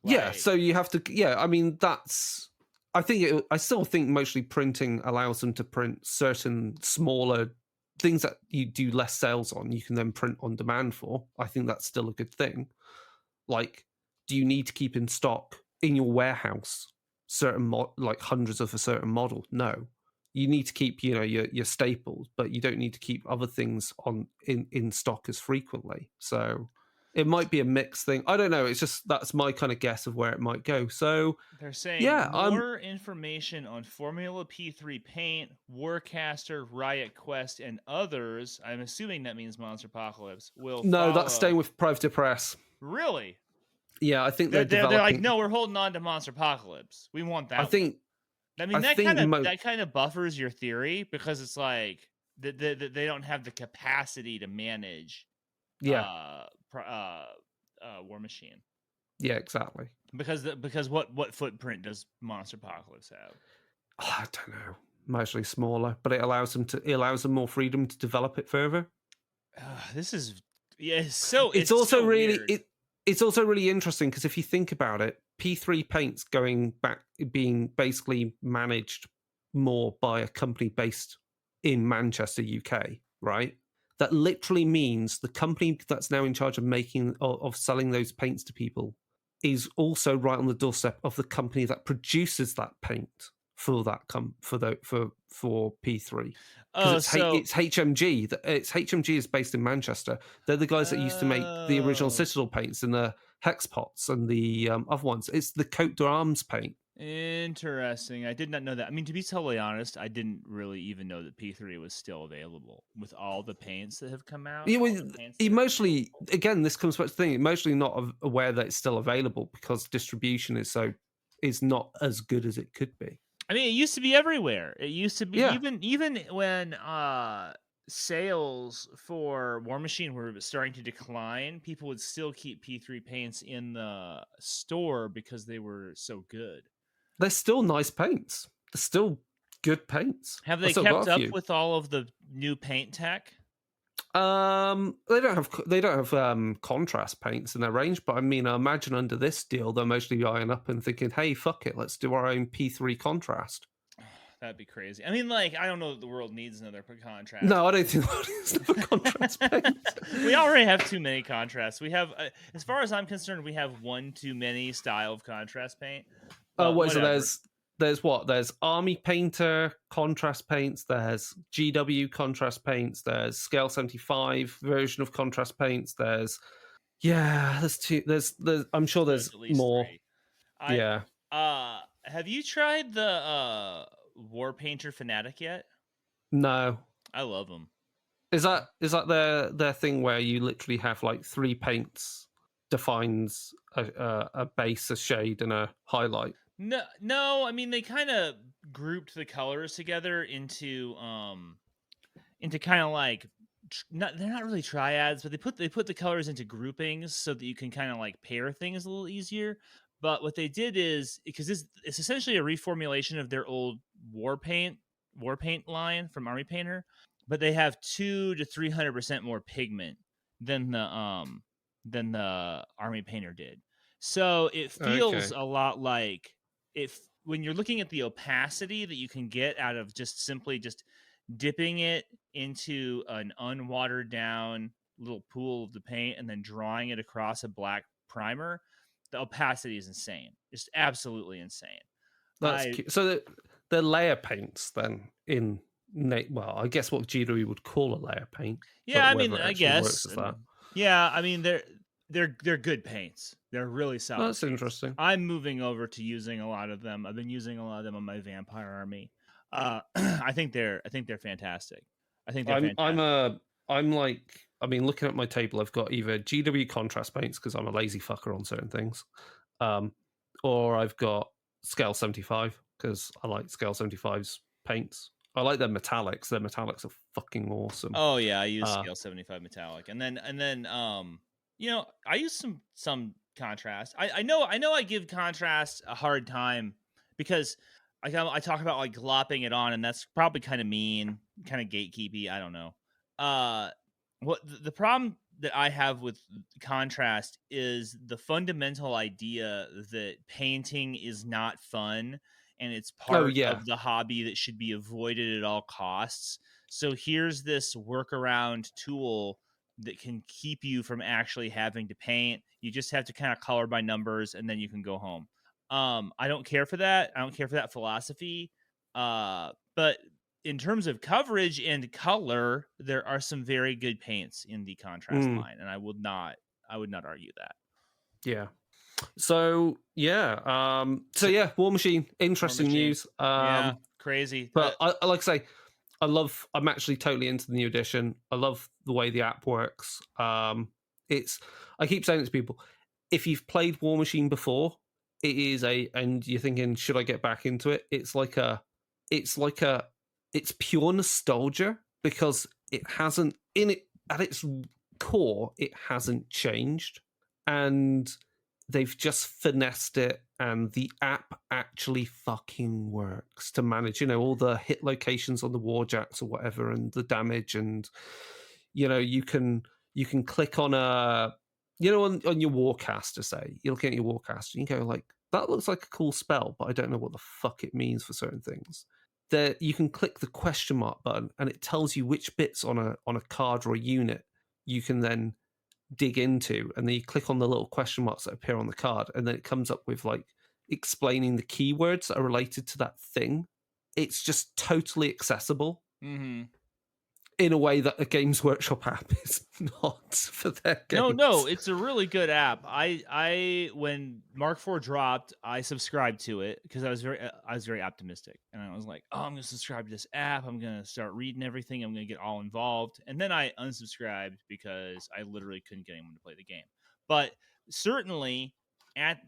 Yeah, so you have to. Yeah, I mean that's. I still think mostly printing allows them to print certain smaller things that you do less sales on. You can then print on demand for. I think that's still a good thing. Like, do you need to keep in stock in your warehouse certain like hundreds of a certain model? No, you need to keep your staples, but you don't need to keep other things in stock as frequently. So it might be a mixed thing. I don't know. It's just that's my kind of guess of where it might go. So they're saying more information on Formula P3 Paint, Warcaster, Riot Quest, and others. I'm assuming that means Monster Apocalypse will. No, follow. That's staying with Privateer Press. Really? Yeah, I think they're developing. like, no, we're holding on to Monster Apocalypse. We want that. That kind of buffers your theory, because it's like they don't have the capacity to manage. Warmachine. Yeah, exactly. Because what footprint does Monster Apocalypse have? I don't know. Mostly smaller, but it allows them more freedom to develop it further. It's also really interesting because if you think about it, P3 Paint's going back being basically managed more by a company based in Manchester, UK, right? That literally means the company that's now in charge of selling those paints to people is also right on the doorstep of the company that produces that paint for P3. It's HMG. It's HMG is based in Manchester. They're the guys that used to make the original Citadel paints and the hex pots and the other ones. It's the Cote d'Arms paint. Interesting. I did not know that. I mean, to be totally honest, I didn't really even know that P3 was still available with all the paints that have come out. Emotionally, again, this comes back to the thing. Emotionally, not aware that it's still available because distribution is not as good as it could be. I mean, it used to be everywhere. It used to be even when sales for Warmachine were starting to decline, people would still keep P3 paints in the store because they were so good. They're still nice paints. They're still good paints. Have they kept up with all of the new paint tech? They don't have contrast paints in their range, but I mean, I imagine under this deal they're mostly eyeing up and thinking, "Hey, fuck it, let's do our own P3 contrast." That'd be crazy. I mean, like, I don't know that the world needs another contrast. No, I don't think the world needs another contrast paint. We already have too many contrasts. We have, as far as I'm concerned, we have one too many style of contrast paint. So there's Army Painter contrast paints, there's GW contrast paints, there's Scale 75 version of contrast paints, there's I'm sure there's more. Have you tried the War Painter Fanatic yet? No. I love them. Is that their thing where you literally have like 3 paints defines a base, a shade, and a highlight? No. I mean, they kind of grouped the colors together into kind of like they're not really triads, but they put the colors into groupings so that you can kind of like pair things a little easier. But what they did is, because it's essentially a reformulation of their old war paint line from Army Painter, but they have 200 to 300% more pigment than the Army Painter did. So it feels a lot like when you're looking at the opacity that you can get out of just simply just dipping it into an unwatered down little pool of the paint and then drawing it across a black primer, the opacity is insane. Just absolutely insane. That's cute. So they're layer paints then in well, I guess what GW would call a layer paint. Yeah, I mean, whether it I actually guess. works as that. Yeah, I mean they're good paints. They're really solid. That's paints. interesting. I'm moving over to using a lot of them. I've been using a lot of them on my vampire army. I think they're fantastic. I think they're fantastic. I'm like, I mean, looking at my table, I've got either GW contrast paints because I'm a lazy fucker on certain things, or I've got Scale 75 because I like Scale 75's paints. I like their metallics. Their metallics are fucking awesome. Oh yeah, I use Scale 75 metallic, and then you know, I use some contrast. I know I give contrast a hard time because I talk about like glopping it on, and that's probably kind of mean, kind of gatekeepy. I don't know. What the problem that I have with contrast is the fundamental idea that painting is not fun and it's part of the hobby that should be avoided at all costs. So here's this workaround tool that can keep you from actually having to paint. You just have to kind of color by numbers and then you can go home. I don't care for that. I don't care for that philosophy. But in terms of coverage and color, there are some very good paints in the contrast line, and I would not argue that. Yeah. So yeah, Warmachine, interesting news. Yeah, crazy. But I like I say, I'm actually totally into the new edition. I love the way the app works. I keep saying it to people, if you've played Warmachine before, and you're thinking, should I get back into it? It's pure nostalgia because it hasn't at its core, it hasn't changed. And they've just finessed it, and the app actually fucking works to manage, all the hit locations on the warjacks or whatever, and the damage, and you can click on on your warcaster. Say you're looking at your warcaster, you can go like, that looks like a cool spell, but I don't know what the fuck it means for certain things. There, you can click the question mark button, and it tells you which bits on a card or a unit you can then dig into, and then you click on the little question marks that appear on the card, and then it comes up with like explaining the keywords that are related to that thing. It's just totally accessible in a way that a Games Workshop app is not for their games. No, it's a really good app. I when Mark IV dropped, I subscribed to it because I was very optimistic, and I was like, oh, I'm gonna subscribe to this app. I'm gonna start reading everything. I'm gonna get all involved, and then I unsubscribed because I literally couldn't get anyone to play the game. But certainly at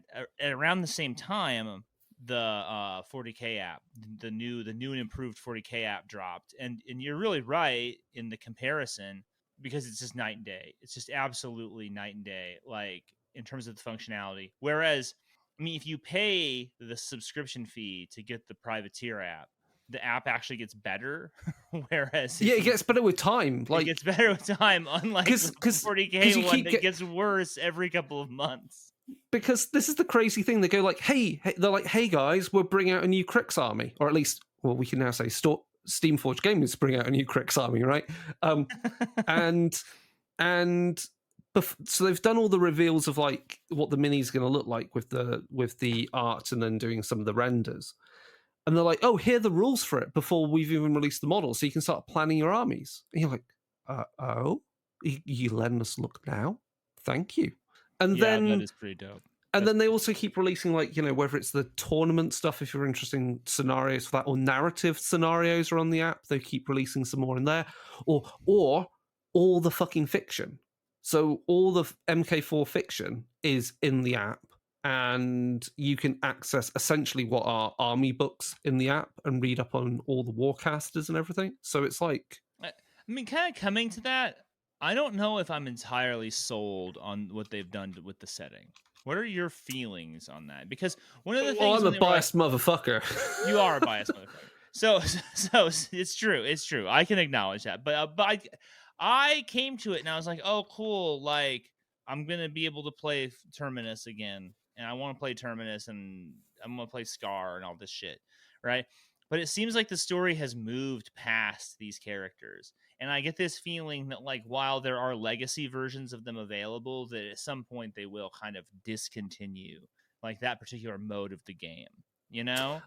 around the same time, the 40K app, the new and improved 40K app dropped, and you're really right in the comparison because it's just night and day. It's just absolutely night and day, like in terms of the functionality. Whereas, I mean, if you pay the subscription fee to get the Privateer app, the app actually gets better. Whereas, it gets better with time. Like, it gets better with time, unlike the 40K one that gets worse every couple of months. Because this is the crazy thing. They go like, hey, they're like, hey guys, we're bringing out a new Crix army, or at least, well, we can now say Steamforged Gaming is bringing out a new Crix army, right? So they've done all the reveals of like what the mini is going to look like with the art, and then doing some of the renders. And they're like, oh, here are the rules for it before we've even released the model, so you can start planning your armies. And you're like, you letting us look now? Thank you. And then that is pretty dope. And then they also keep releasing, like, whether it's the tournament stuff, if you're interested in scenarios for that, or narrative scenarios are on the app, they keep releasing some more in there, or all the fucking fiction. So all the MK4 fiction is in the app, and you can access essentially what are army books in the app and read up on all the warcasters and everything. So it's like, I mean, kind of coming to that, I don't know if I'm entirely sold on what they've done with the setting. What are your feelings on that? Because one of the things, I'm a biased motherfucker. You are a biased motherfucker. So it's true. It's true. I can acknowledge that. But I came to it and I was like, oh, cool. Like, I'm gonna be able to play Terminus again, and I want to play Terminus, and play Scar and all this shit, right? But it seems like the story has moved past these characters. And I get this feeling that, like, while there are legacy versions of them available, that at some point they will kind of discontinue like that particular mode of the game, you know?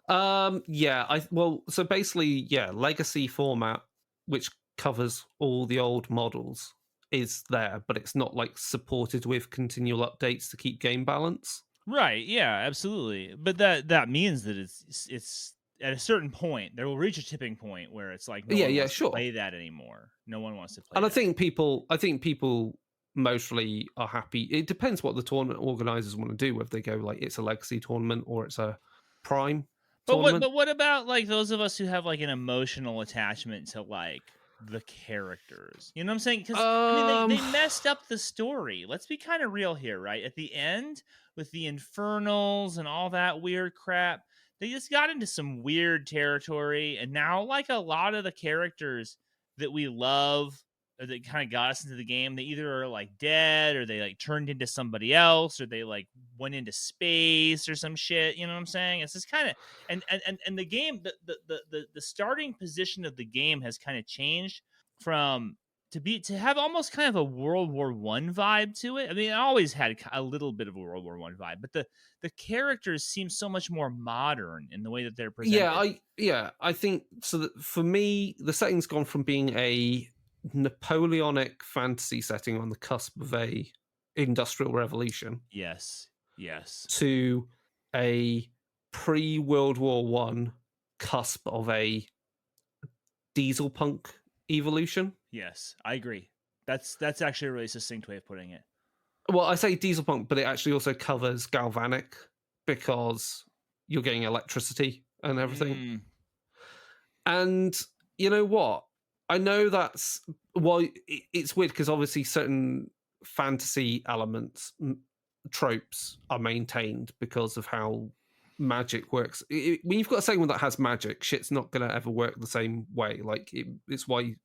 Yeah, well, so basically, yeah, legacy format, which covers all the old models, is there, but it's not like supported with continual updates to keep game balance. Right. Yeah, absolutely. But that means that it's at a certain point there will reach a tipping point where it's like no Yeah, one yeah, wants to sure. play that anymore. No one wants to play And that. I think people mostly are happy. It depends what the tournament organizers want to do, whether they go like it's a legacy tournament or it's a prime tournament. But what about like those of us who have like an emotional attachment to like the characters? You know what I'm saying? Because I mean Um, they messed up the story. Let's be kind of real here, right? At the end with the infernals and all that weird crap, they just got into some weird territory, and now like a lot of the characters that we love or that kind of got us into the game, they either are like dead or they like turned into somebody else or they like went into space or some shit. You know what I'm saying? It's just kind of and the game the starting position of the game has kind of changed from to have almost kind of a World War One vibe to it. I mean, it always had a little bit of a World War One vibe, but the characters seem so much more modern in the way that they're presented. I think so. That for me, the setting's gone from being a Napoleonic fantasy setting on the cusp of a industrial revolution Yes, yes, to a pre-World War One cusp of a diesel punk evolution. yes. I agree. That's actually a really succinct way of putting it. Well, I say diesel punk, but it actually also covers galvanic because you're getting electricity and everything. Mm, And you know what? I know that's well, it's weird because obviously certain fantasy elements, tropes are maintained because of how magic works. When you've got a segment that has magic, shit's not going to ever work the same way. Like it's why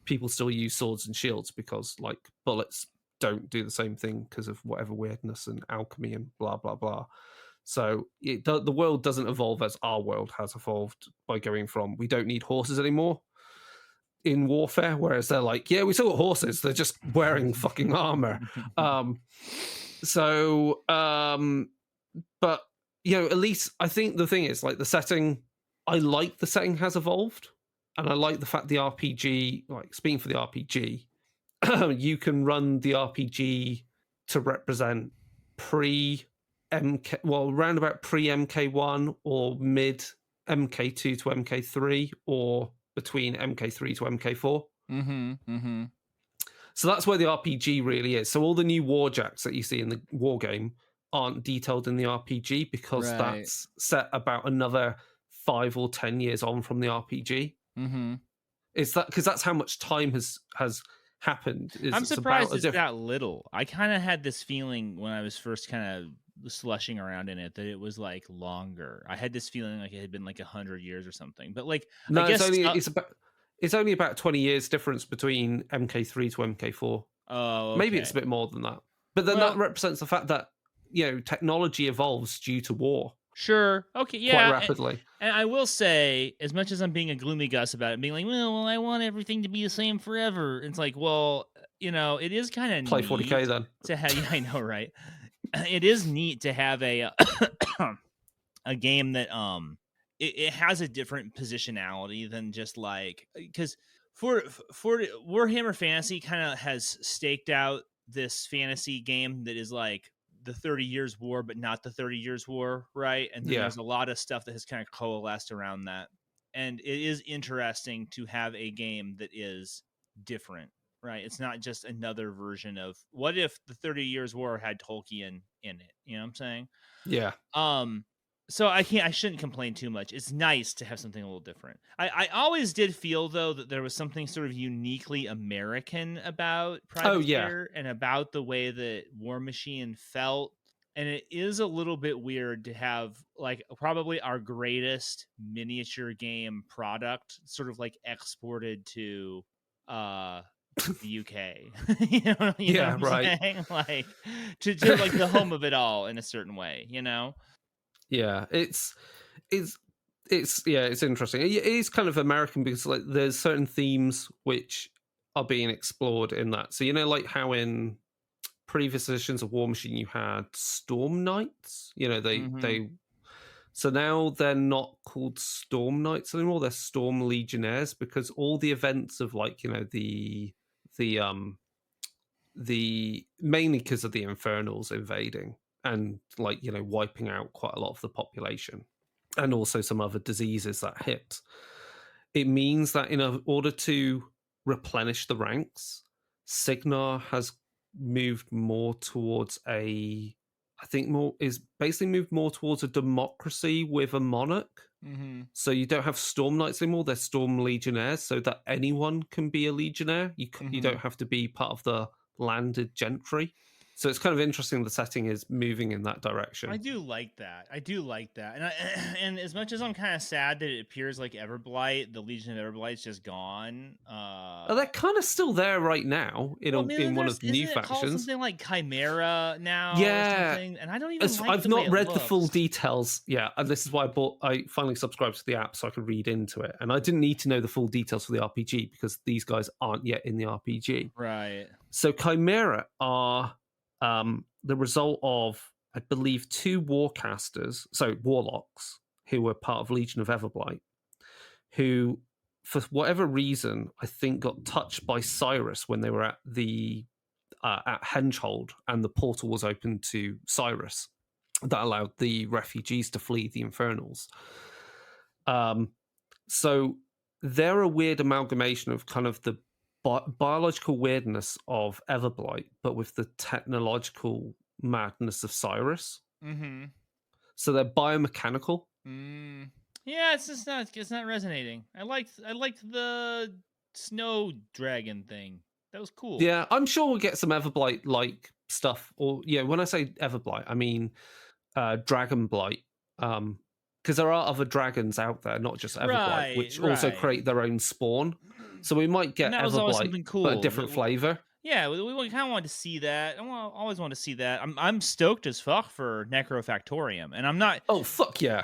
people still use swords and shields because like bullets don't do the same thing because of whatever weirdness and alchemy and blah blah blah. So the world doesn't evolve as our world has evolved by going from we don't need horses anymore in warfare, whereas they're like, yeah, we still got horses. They're just wearing fucking armor. But you know, at least I think the thing is like the setting. I like the setting has evolved, and I like the fact the RPG, like speaking for the RPG, you can run the RPG to represent pre MK, well, round about pre MK1 or mid MK2 to MK3 or between MK3 to MK4. mm-hmm, mm-hmm. So that's where the RPG really is. So all the new warjacks that you see in the war game aren't detailed in the RPG because Right. that's set about another 5 or 10 years on from the RPG. Mm-hmm. Is that because that's how much time has happened? I'm surprised it's that that little. I kind of had this feeling when I was first kind of slushing around in it that it was like longer. I had this feeling like it had been like 100 years or something. But like, No, I guess it's only about 20 years difference between MK3 to MK4. oh, okay. Maybe it's a bit more than that. But then that represents the fact that you know technology evolves due to war. Sure. Okay. Yeah. Quite rapidly. And I will say, as much as I'm being a gloomy Gus about it, being like, well, I want everything to be the same forever. It's like, well, you know, it is kind of Play 40K then. To have, yeah, I know, right? It is neat to have a a game that it has a different positionality than just like because for Warhammer Fantasy kind of has staked out this fantasy game that is like the 30 Years War, but not the 30 Years War, right? And then there's a lot of stuff that has kind of coalesced around that. And it is interesting to have a game that is different, right? It's not just another version of what if the 30 Years War had Tolkien in it? You know what I'm saying? Yeah. So I shouldn't complain too much. It's nice to have something a little different. I always did feel though that there was something sort of uniquely American about Privateer and about the way that Warmachine felt. And it is a little bit weird to have like probably our greatest miniature game product sort of like exported to the UK. you know what I'm right. saying? Like to like the home of it all in a certain way, you know? Yeah, it's it's interesting. It is kind of American because like there's certain themes which are being explored in that. So like how in previous editions of War Machine you had Storm Knights. Mm-hmm. They so now they're not called Storm Knights anymore. They're Storm Legionnaires because all the events of like the the mainly because of the Infernals invading and like wiping out quite a lot of the population and also some other diseases that hit. It means that in order to replenish the ranks, Signar has moved more towards I think more is basically moved more towards a democracy with a monarch. Mm-hmm. So you don't have Storm Knights anymore; they're Storm Legionnaires, so that anyone can be a Legionnaire. You Mm-hmm. don't have to be part of the landed gentry. So it's kind of interesting. The setting is moving in that I direction. do like that. I do like that. And as much as I'm kind of sad that it appears like Everblight, the Legion of Everblight's just gone. They're kind of still there right now Well, I mean, in one of the isn't new it called factions. something like Chimera now or Yeah, something? And I don't even like I've the way not it read the full looks. details. Yeah, and this is why I finally subscribed to the app so I could read into it. And I didn't need to know the full details for the RPG because these guys aren't yet in the RPG. Right. So Chimera are the result of, I believe, two warlocks who were part of Legion of Everblight, who, for whatever reason, I think got touched by Cyrus when they were at Hengehold, and the portal was open to Cyrus that allowed the refugees to flee the Infernals. So they're a weird amalgamation of kind of the biological weirdness of Everblight, but with the technological madness of Cyrus. Mm-hmm. So they're biomechanical. Mm. Yeah, it's not resonating. I liked the snow dragon thing. That was cool. Yeah, I'm sure we'll get some Everblight like stuff. Or when I say Everblight, I mean Dragonblight. Because there are other dragons out there, not just Everblight, Right, which also right. create their own spawn. So we might And get that was always Everblight, something but a cool. different flavor. Yeah, we kind of wanted to see that. Always want to see that. I'm stoked as fuck for Necrofactorium, and I'm not. Oh fuck yeah!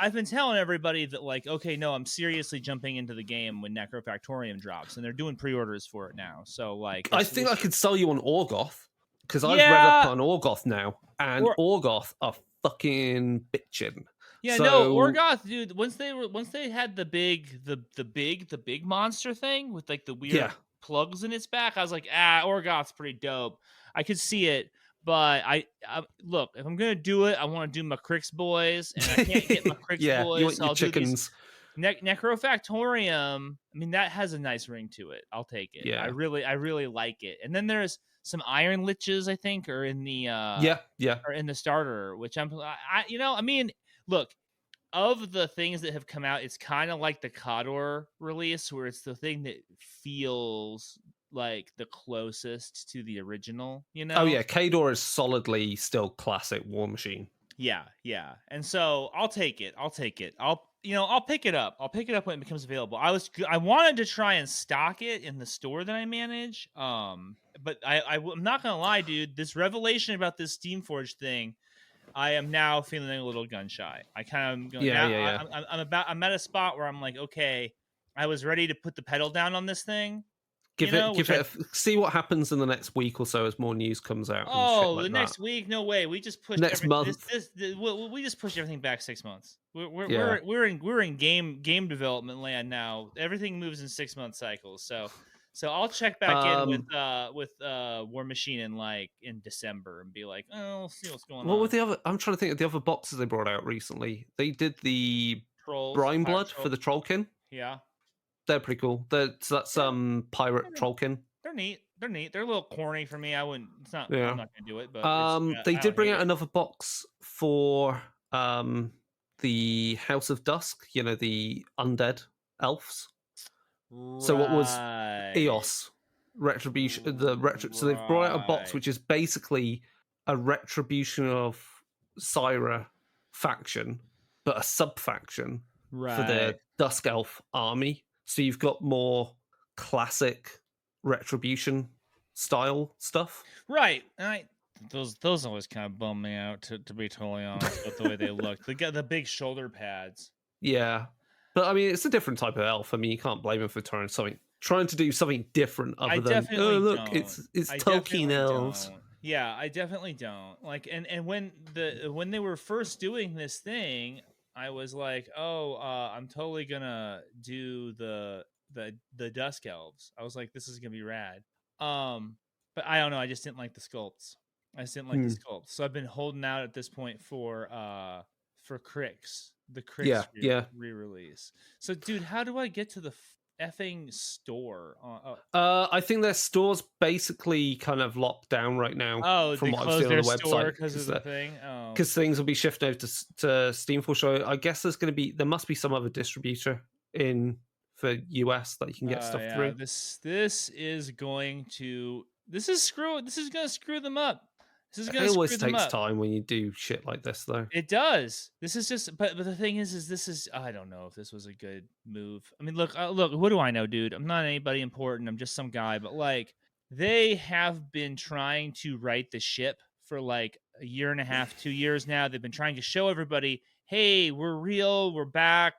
I've been telling everybody that like, okay, no, I'm seriously jumping into the game when Necrofactorium drops, and they're doing pre-orders for it now. So like, I think I could sell you on Orgoth because I've read up yeah, on Orgoth now, and or Orgoth are fucking bitching. yeah, no, So Orgoth, dude. Once they had the big monster thing with like the weird yeah, plugs in its back, I was like, Orgoth's pretty dope. I could see it, but I look, if I'm gonna do it, I want to do my Crix boys, and I can't get my Crix yeah, you boys, want so your I'll do these chickens? Necrofactorium. I mean, that has a nice ring to it. I'll take it. Yeah, I really like it. And then there's some Iron Liches, I think, are in the yeah. are in the starter, which I mean, look, of the things that have come out, it's kind of like the Cawdor release, where it's the thing that feels like the closest to the original, Oh yeah, Kador is solidly still classic War Machine. Yeah. And so I'll take it. I'll pick it up. I'll pick it up when it becomes available. I wanted to try and stock it in the store that I manage. But I'm not gonna lie, dude. This revelation about this Steamforged thing, I am now feeling a little gun shy. I kind of going Yeah. I'm at a spot where I'm like, okay, I was ready to put the pedal down on this thing. See what happens in the next week or so as more news comes out. Oh, like the next week? No way. We just pushed next month. We just pushed everything back 6 months. Yeah. We're in game development land now. Everything moves in 6 month cycles. So I'll check back in with Warmachine in December and be like, oh, see what's going on. What were the other? I'm trying to think of the other boxes they brought out recently. They did the Trolls, Brine pirate Blood for the Trollkin. Yeah, They're pretty cool. That's pirate Trollkin. They're neat. They're a little corny for me. I wouldn't. It's not. Yeah. I'm not gonna do it. But they did bring out another box for the House of Dusk. The undead elves. Right. So what was Eos Retribution? So they've brought out a box which is basically a retribution of Syra faction, but a sub faction for the Dusk Elf army. So you've got more classic retribution style stuff. Right. And those always kind of bum me out, to be totally honest, with the way they look. They got the big shoulder pads. Yeah, but I mean, it's a different type of elf. I mean, you can't blame him for trying to do something different I other than, oh definitely look, don't. it's I Tolkien definitely elves. don't. Yeah, I definitely don't. Like, and when they were first doing this thing, I was like, oh, I'm totally gonna do the Dusk Elves. I was like, this is gonna be rad. Um, but I don't know. I just didn't like the sculpts. I just didn't like the Hmm. sculpts. So I've been holding out at this point for Crix, the Yeah, Crix yeah. re-release. So, dude, how do I get to the effing store? I think their store's basically kind of locked down right now, Oh, from they what I've closed seen on their the store website, because of the thing? Oh. because things will be shifted over to Steamfall. So I guess there must be some other distributor in for US that you can get stuff Yeah, through. this is going to this is gonna screw them up. This is It gonna always screw them takes up. time when you do shit like this, though. It does. This is just but the thing is this is I don't know if this was a good move. I mean, look, what do I know, dude? I'm not anybody important. I'm just some guy, but like they have been trying to right the ship for like a year and a half, 2 years now. They've been trying to show everybody, "Hey, we're real. We're back.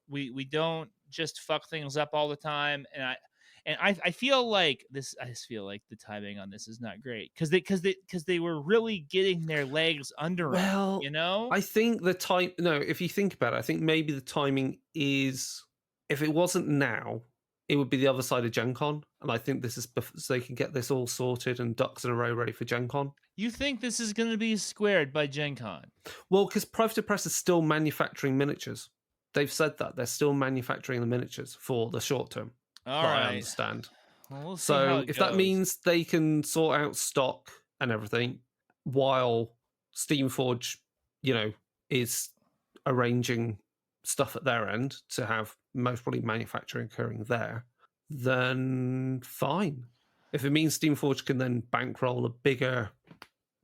We don't just fuck things up all the time." And I feel like this. I just feel like the timing on this is not great because they were really getting their legs under them. Well, You know? I think the time. No, if you think about it, I think maybe the timing is. If it wasn't now, it would be the other side of Gen Con. And I think this is so they can get this all sorted and ducks in a row ready for Gen Con. You think this is going to be squared by Gen Con? Well, because Private Press is still manufacturing miniatures. They've said that. They're still manufacturing the miniatures for the short term, All that I right. understand. Well, we'll see how So it if that goes. means they can sort out stock and everything while Steamforge, is arranging stuff at their end to have most probably manufacturing occurring there, then fine. If it means Steamforge can then bankroll a bigger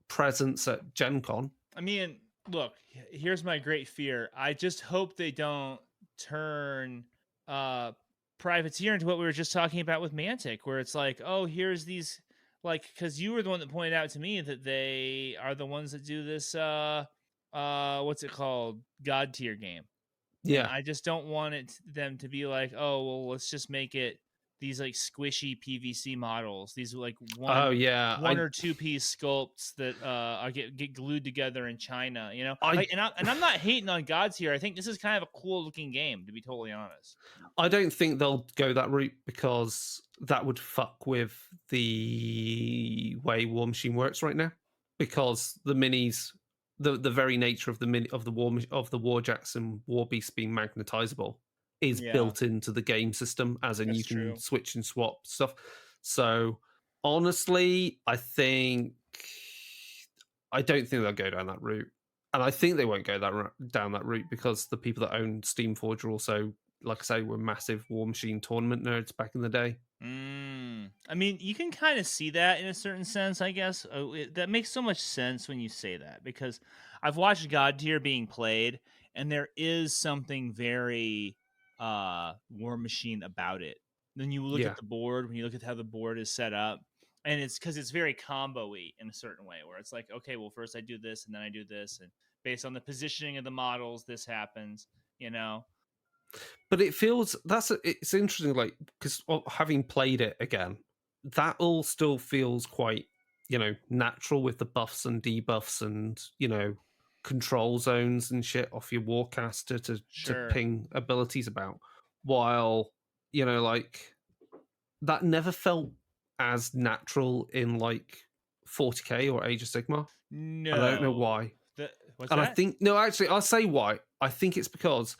presence at Gen Con. I mean, look, here's my great fear. I just hope they don't turn Privateer into what we were just talking about with Mantic, where it's like, oh, here's these because you were the one that pointed out to me that they are the ones that do this what's it called? God tier game. And Yeah. I just don't want them to be like, oh, well, let's just make it these like squishy PVC models. These like Oh yeah. one or two piece sculpts that get glued together in China, you know. I I'm not hating on Gods here. I think this is kind of a cool looking game, to be totally honest. I don't think they'll go that route because that would fuck with the way Warmachine works right now. Because the minis, the very nature of the Warjacks and War Beasts being magnetizable is Yeah, built into the game system, as in that's you can true. switch and swap stuff. So honestly, I don't think they'll go down that route, and I think they won't go down that route because the people that own Steamforge are also, like I say, were massive Warmachine tournament nerds back in the day. I mean, you can kind of see that in a certain sense, I guess. That makes so much sense when you say that because I've watched God tier being played, and there is something very War Machine about it. Then you look Yeah, at the board, when you look at how the board is set up, and it's because it's very combo-y in a certain way, where it's like, okay, well, first I do this, and then I do this, and based on the positioning of the models, this happens, you know? but it's interesting, like, because having played it again, that all still feels quite natural with the buffs and debuffs and control zones and shit off your warcaster to Sure. ping abilities about, while like that never felt as natural in like 40k or Age of Sigmar. And I don't know No. why. What's And I that? think, no, actually, I'll say why. I think it's because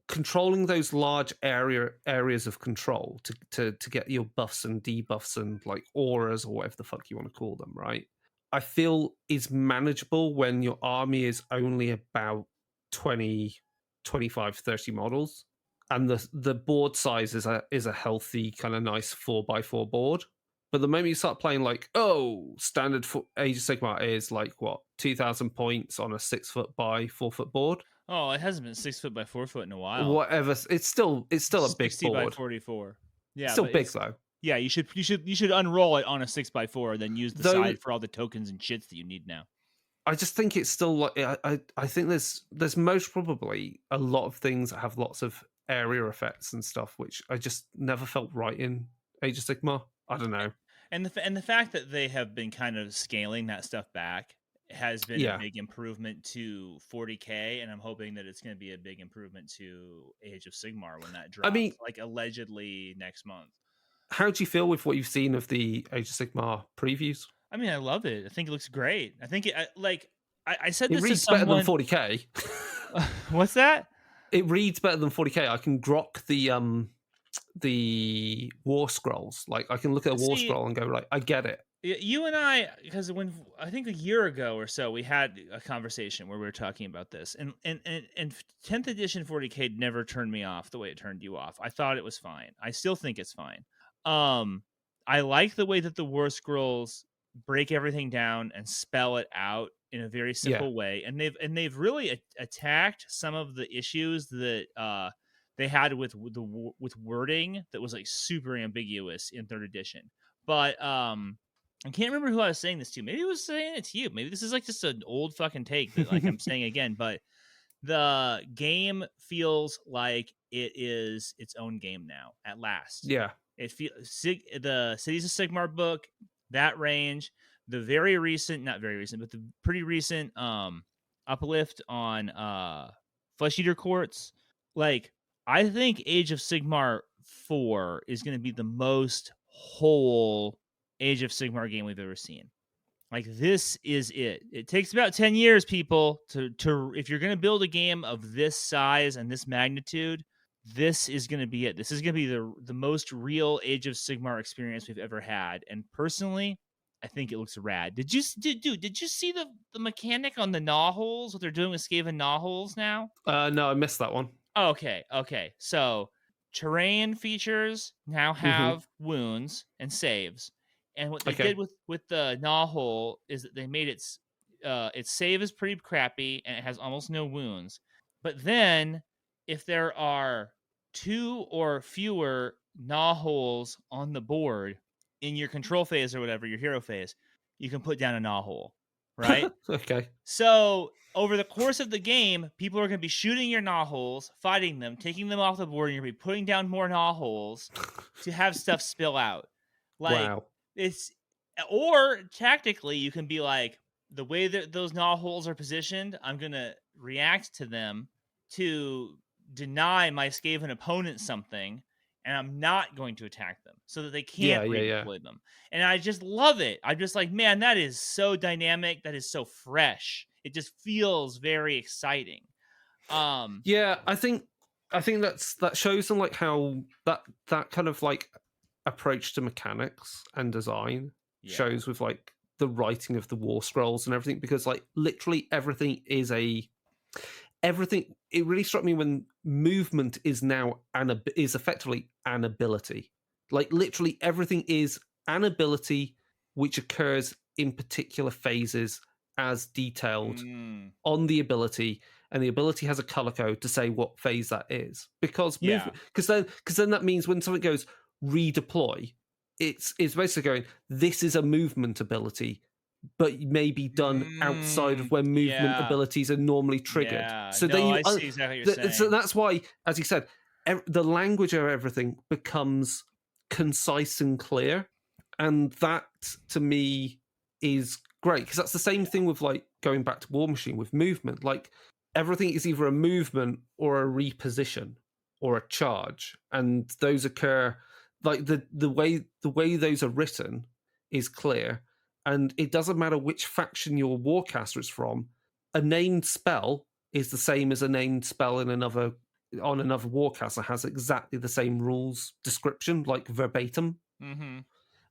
controlling those large areas of control to get your buffs and debuffs and like auras or whatever the fuck you want to call them, right? I feel is manageable when your army is only about 20, 25, 30 models, and the board size is a healthy kind of nice 4x4 board. But the moment you start playing like, oh, standard for Age of Sigmar is like what, 2,000 points on a 6 foot by 4 foot board, Oh, it hasn't been 6 foot by 4 foot in a while. whatever. It's still a big 60 by board. 44. It's Yeah, still but big though. Yeah, you should unroll it on a 6x4, then use the Though side for all the tokens and shits that you need now. I just think it's still like I think there's most probably a lot of things that have lots of area effects and stuff, which I just never felt right in Age of Sigmar. I don't know. And the fact that they have been kind of scaling that stuff back has been a Yeah. big improvement to 40K, and I'm hoping that it's going to be a big improvement to Age of Sigmar when that I drops, mean, like allegedly next month. how do you feel with what you've seen of the Age of Sigmar previews? I mean, I love it. I think it looks great. I think I said It this to reads better than someone. 40k. What's that? It reads better than 40k. I can grok the war scrolls. Like I can look at a war See, scroll and go, right, I get it. you and I, because when I think a year ago or so, we had a conversation where we were talking about this, and 10th edition 40K never turned me off the way it turned you off. I thought it was fine. I still think it's fine. I like the way that the war scrolls break everything down and spell it out in a very Yeah. simple way, and they've really attacked some of the issues that they had with wording that was like super ambiguous in third edition. But I can't remember who I was saying this to. Maybe I was saying it to you. Maybe this is like just an old fucking take that like I'm saying again. But the game feels like it is its own game now. At last, Yeah. it feels the Cities of Sigmar book, that range, the very recent, not very recent, but the pretty recent uplift on Flesh Eater Courts. Like I think Age of Sigmar 4 is going to be the most whole Age of Sigmar game we've ever seen. Like this is it. It takes about 10 years, people, to if you're going to build a game of this size and this magnitude, this is going to be it. This is going to be the most real Age of Sigmar experience we've ever had. And personally, I think it looks rad. Did you see the mechanic on the gnaw holes? What they're doing with Skaven gnaw holes now? No, I missed that one. Okay. So terrain features now Hmm. have wounds and saves, and what they Okay. did with the gnaw hole is that they made its save is pretty crappy and it has almost no wounds. But then if there are 2 or fewer gnaw holes on the board in your control phase or whatever, your hero phase, you can put down a gnaw hole, right? Okay. So over the course of the game, people are going to be shooting your gnaw holes, fighting them, taking them off the board, and you're going to be putting down more gnaw holes to have stuff spill out. Like Wow. it's, or tactically, you can be like, the way that those gnaw holes are positioned, I'm going to react to them to deny my Skaven opponent something, and I'm not going to attack them so that they can't Yeah. redeploy them. And I just love it. I'm just like, man, that is so dynamic. That is so fresh. It just feels very exciting. Yeah, I think that shows them like how that kind of like approach to mechanics and design Yeah. shows with like the writing of the war scrolls and everything, because like literally everything is everything. It really struck me when movement is now is effectively an ability. Like literally everything is an ability which occurs in particular phases as detailed on the ability, and the ability has a color code to say what phase that is. Because then that means when something goes redeploy, it's basically going, this is a movement ability, but may be done outside of when movement abilities are normally triggered. Yeah. So No, then I see exactly what you're saying. so that's why, as you said, the language of everything becomes concise and clear, and that to me is great, because that's the same thing with like going back to Warmachine with movement. Like everything is either a movement or a reposition or a charge, and those occur like the way those are written is clear, and it doesn't matter which faction your warcaster is from. A named spell is the same as a named spell in another warcaster, has exactly the same rules description, like verbatim. Mm-hmm.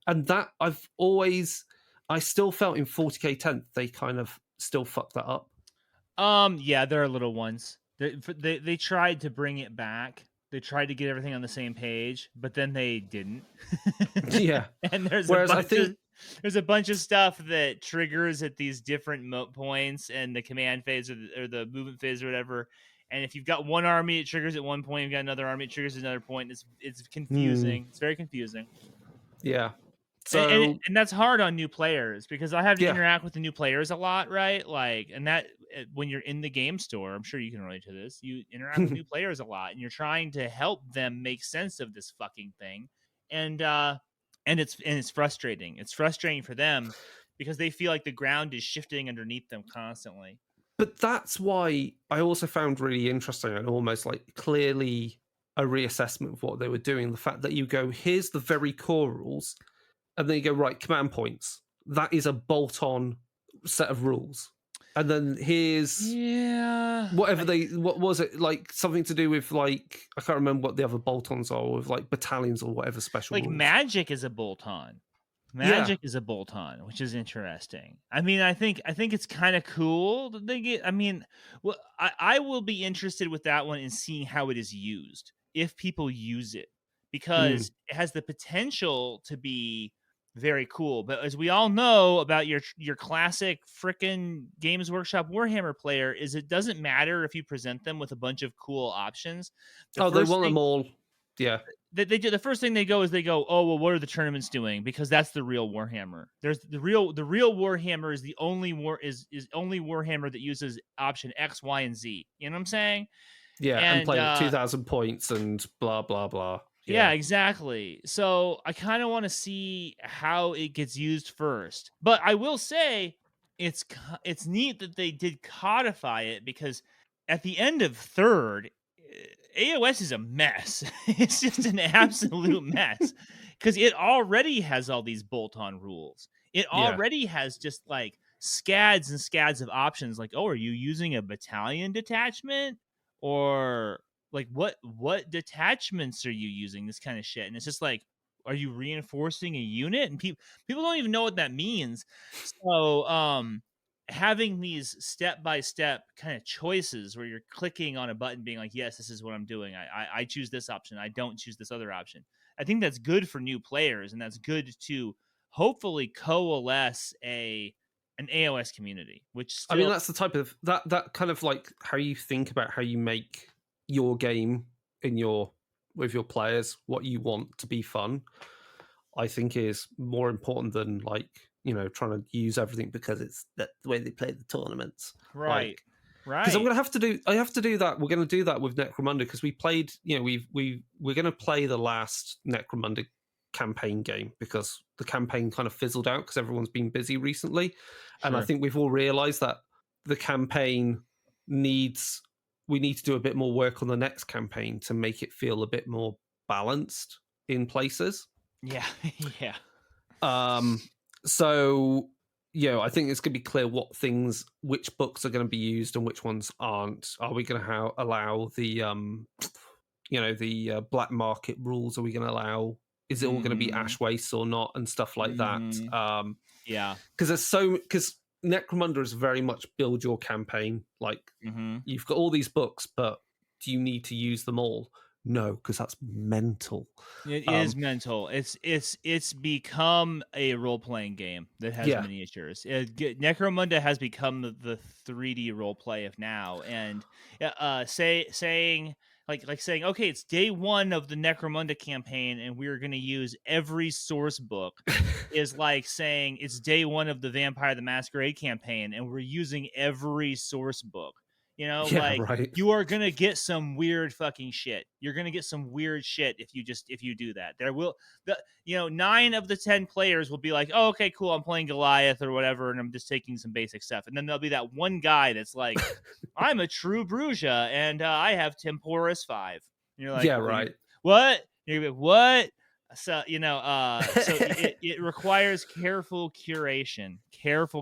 And that I still felt in 40k 10th they kind of still fucked that up. Yeah, there are little ones. They tried to bring it back. They tried to get everything on the same page, but then they didn't. Yeah. And there's a bunch of stuff that triggers at these different points, and the command phase or the movement phase or whatever. And if you've got one army, it triggers at one point. You've got another army, it triggers at another point. It's confusing. It's very confusing. Yeah. And So and that's hard on new players because I have to yeah. interact with the new players a lot, right? Like, and that when you're in the game store, I'm sure you can relate to this. You interact with new players a lot, and you're trying to help them make sense of this fucking thing, and it's frustrating. It's frustrating for them because they feel like the ground is shifting underneath them constantly. But that's why I also found really interesting and almost like clearly a reassessment of what they were doing. The fact that you go, here's the very core rules, and then you go, right, command points. That is a bolt on set of rules. And then here's Yeah, whatever what was it, like something to do with, like, I can't remember what the other bolt ons are, with like battalions or whatever special like rules. magic is a bolt on. Yeah. Magic is a bolt on, which is interesting. I mean, I think it's kind of cool that they get. I mean, well, I will be interested with that one in seeing how it is used if people use it Mm. because it has the potential to be very cool. But as we all know about your classic frickin' Games Workshop Warhammer player, is it doesn't matter if you present them with a bunch of cool options. The Oh, they first want thing them all. Yeah. they do the first thing they go is they go, oh well, what are the tournaments doing? Because that's the real Warhammer. There's the real Warhammer is the only is only Warhammer that uses option X, Y, and Z. You know what I'm saying? Yeah. And And playing at 2,000 points and blah, blah, blah. yeah, Yeah. exactly. So I kind of want to see how it gets used first. But I will say it's neat that they did codify it because at the end of third, AOS is a mess. It's just an absolute mess because it already has all these bolt-on rules. It Yeah. already has just like scads and scads of options. Like, oh, are you using a battalion detachment or like what detachments are you using, this kind of shit? And it's just like, are you reinforcing a unit? And people don't even know what that means. So having these step by step kind of choices where you're clicking on a button being like, yes, this is what I'm doing, I choose this option, I don't choose this other option. I think that's good for new players, and that's good to hopefully coalesce an AOS community, which I mean, still that's the type of that kind of like how you think about how you make your game in your with your players, what you want to be fun. I think is more important than, like, trying to use everything because it's the way they play the tournaments. right, Like, because right. I have to do that. We're going to do that with Necromunda because we played. We're going to play the last Necromunda campaign game because the campaign kind of fizzled out because everyone's been busy recently, and I Sure. think we've all realised that the campaign needs we need to do a bit more work on the next campaign to make it feel a bit more balanced in places. Yeah. Yeah. So, I think it's going to be clear which books are going to be used and which ones aren't. Are we going to allow the black market rules? Are we going to allow? Is it all going to be ash waste or not, and stuff like that? Yeah. Because Necromunda is very much build your campaign. Like, you've got all these books, but do you need to use them all? No, because that's mental. It is mental. It's become a role playing game that has Yeah. miniatures. Necromunda has become the 3D role play of now, and saying saying, okay, it's day one of the Necromunda campaign, and we're going to use every source book. Is like saying it's day one of the Vampire the Masquerade campaign, and we're using every source book. Yeah, like right. you are gonna get some weird fucking shit. You're gonna get some weird shit if you do that. There will 9 of the 10 players will be like, oh, okay, cool, I'm playing Goliath or whatever, and I'm just taking some basic stuff. And then there'll be that one guy that's like, I'm a true Bruja, and I have Temporis 5. And you're like, Yeah, well, right. what? You're gonna be, what? So so it requires careful curation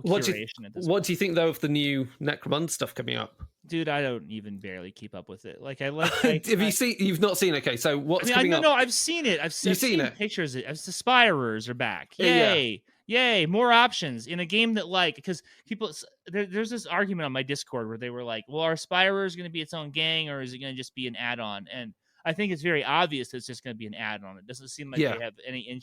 What do at this point. you think though of the new Necromunda stuff coming up? Dude, I don't even barely keep up with it. Like You've not seen? Okay, so I what's mean, coming up? no, I've seen it. I've You've seen seen it? pictures. The Spirers are back. Yeah. Yay, more options in a game that, like, because people there's this argument on my Discord where they were like, well, are Spirers going to be its own gang, or is it going to just be an add-on? And I think it's very obvious that it's just going to be an add-on. It doesn't seem like they have any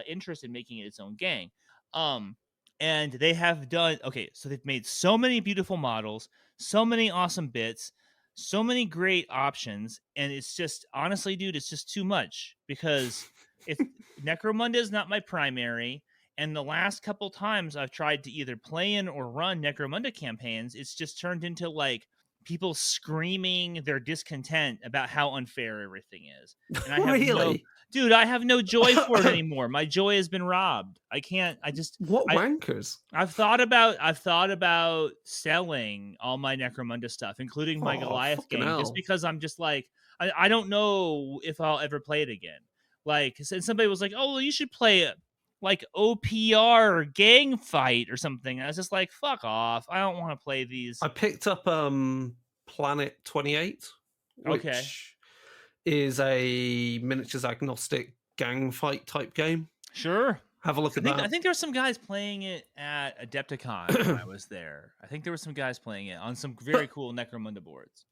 interest in making it its own gang. And they have done so they've made so many beautiful models, so many awesome bits, so many great options, and it's just, honestly, dude, it's just too much because it's Necromunda is not my primary. And the last couple times I've tried to either play in or run Necromunda campaigns, it's just turned into like people screaming their discontent about how unfair everything is. And I have Really? I have no joy for it anymore. My joy has been robbed. I can't, What wankers? I've thought about selling all my Necromunda stuff, including my Oh, Goliath fucking game, just hell. because I'm just like, I don't know if I'll ever play it again. Like, and somebody was like, "Oh, well, you should play like OPR or Gang Fight or something." And I was just like, "Fuck off! I don't want to play these." I picked up Planet 28, Okay, which is a miniatures agnostic gang fight type game. sure. Have a look at I that. think there were some guys playing it at Adepticon when I was there. I think there were some guys playing it on some very cool Necromunda boards.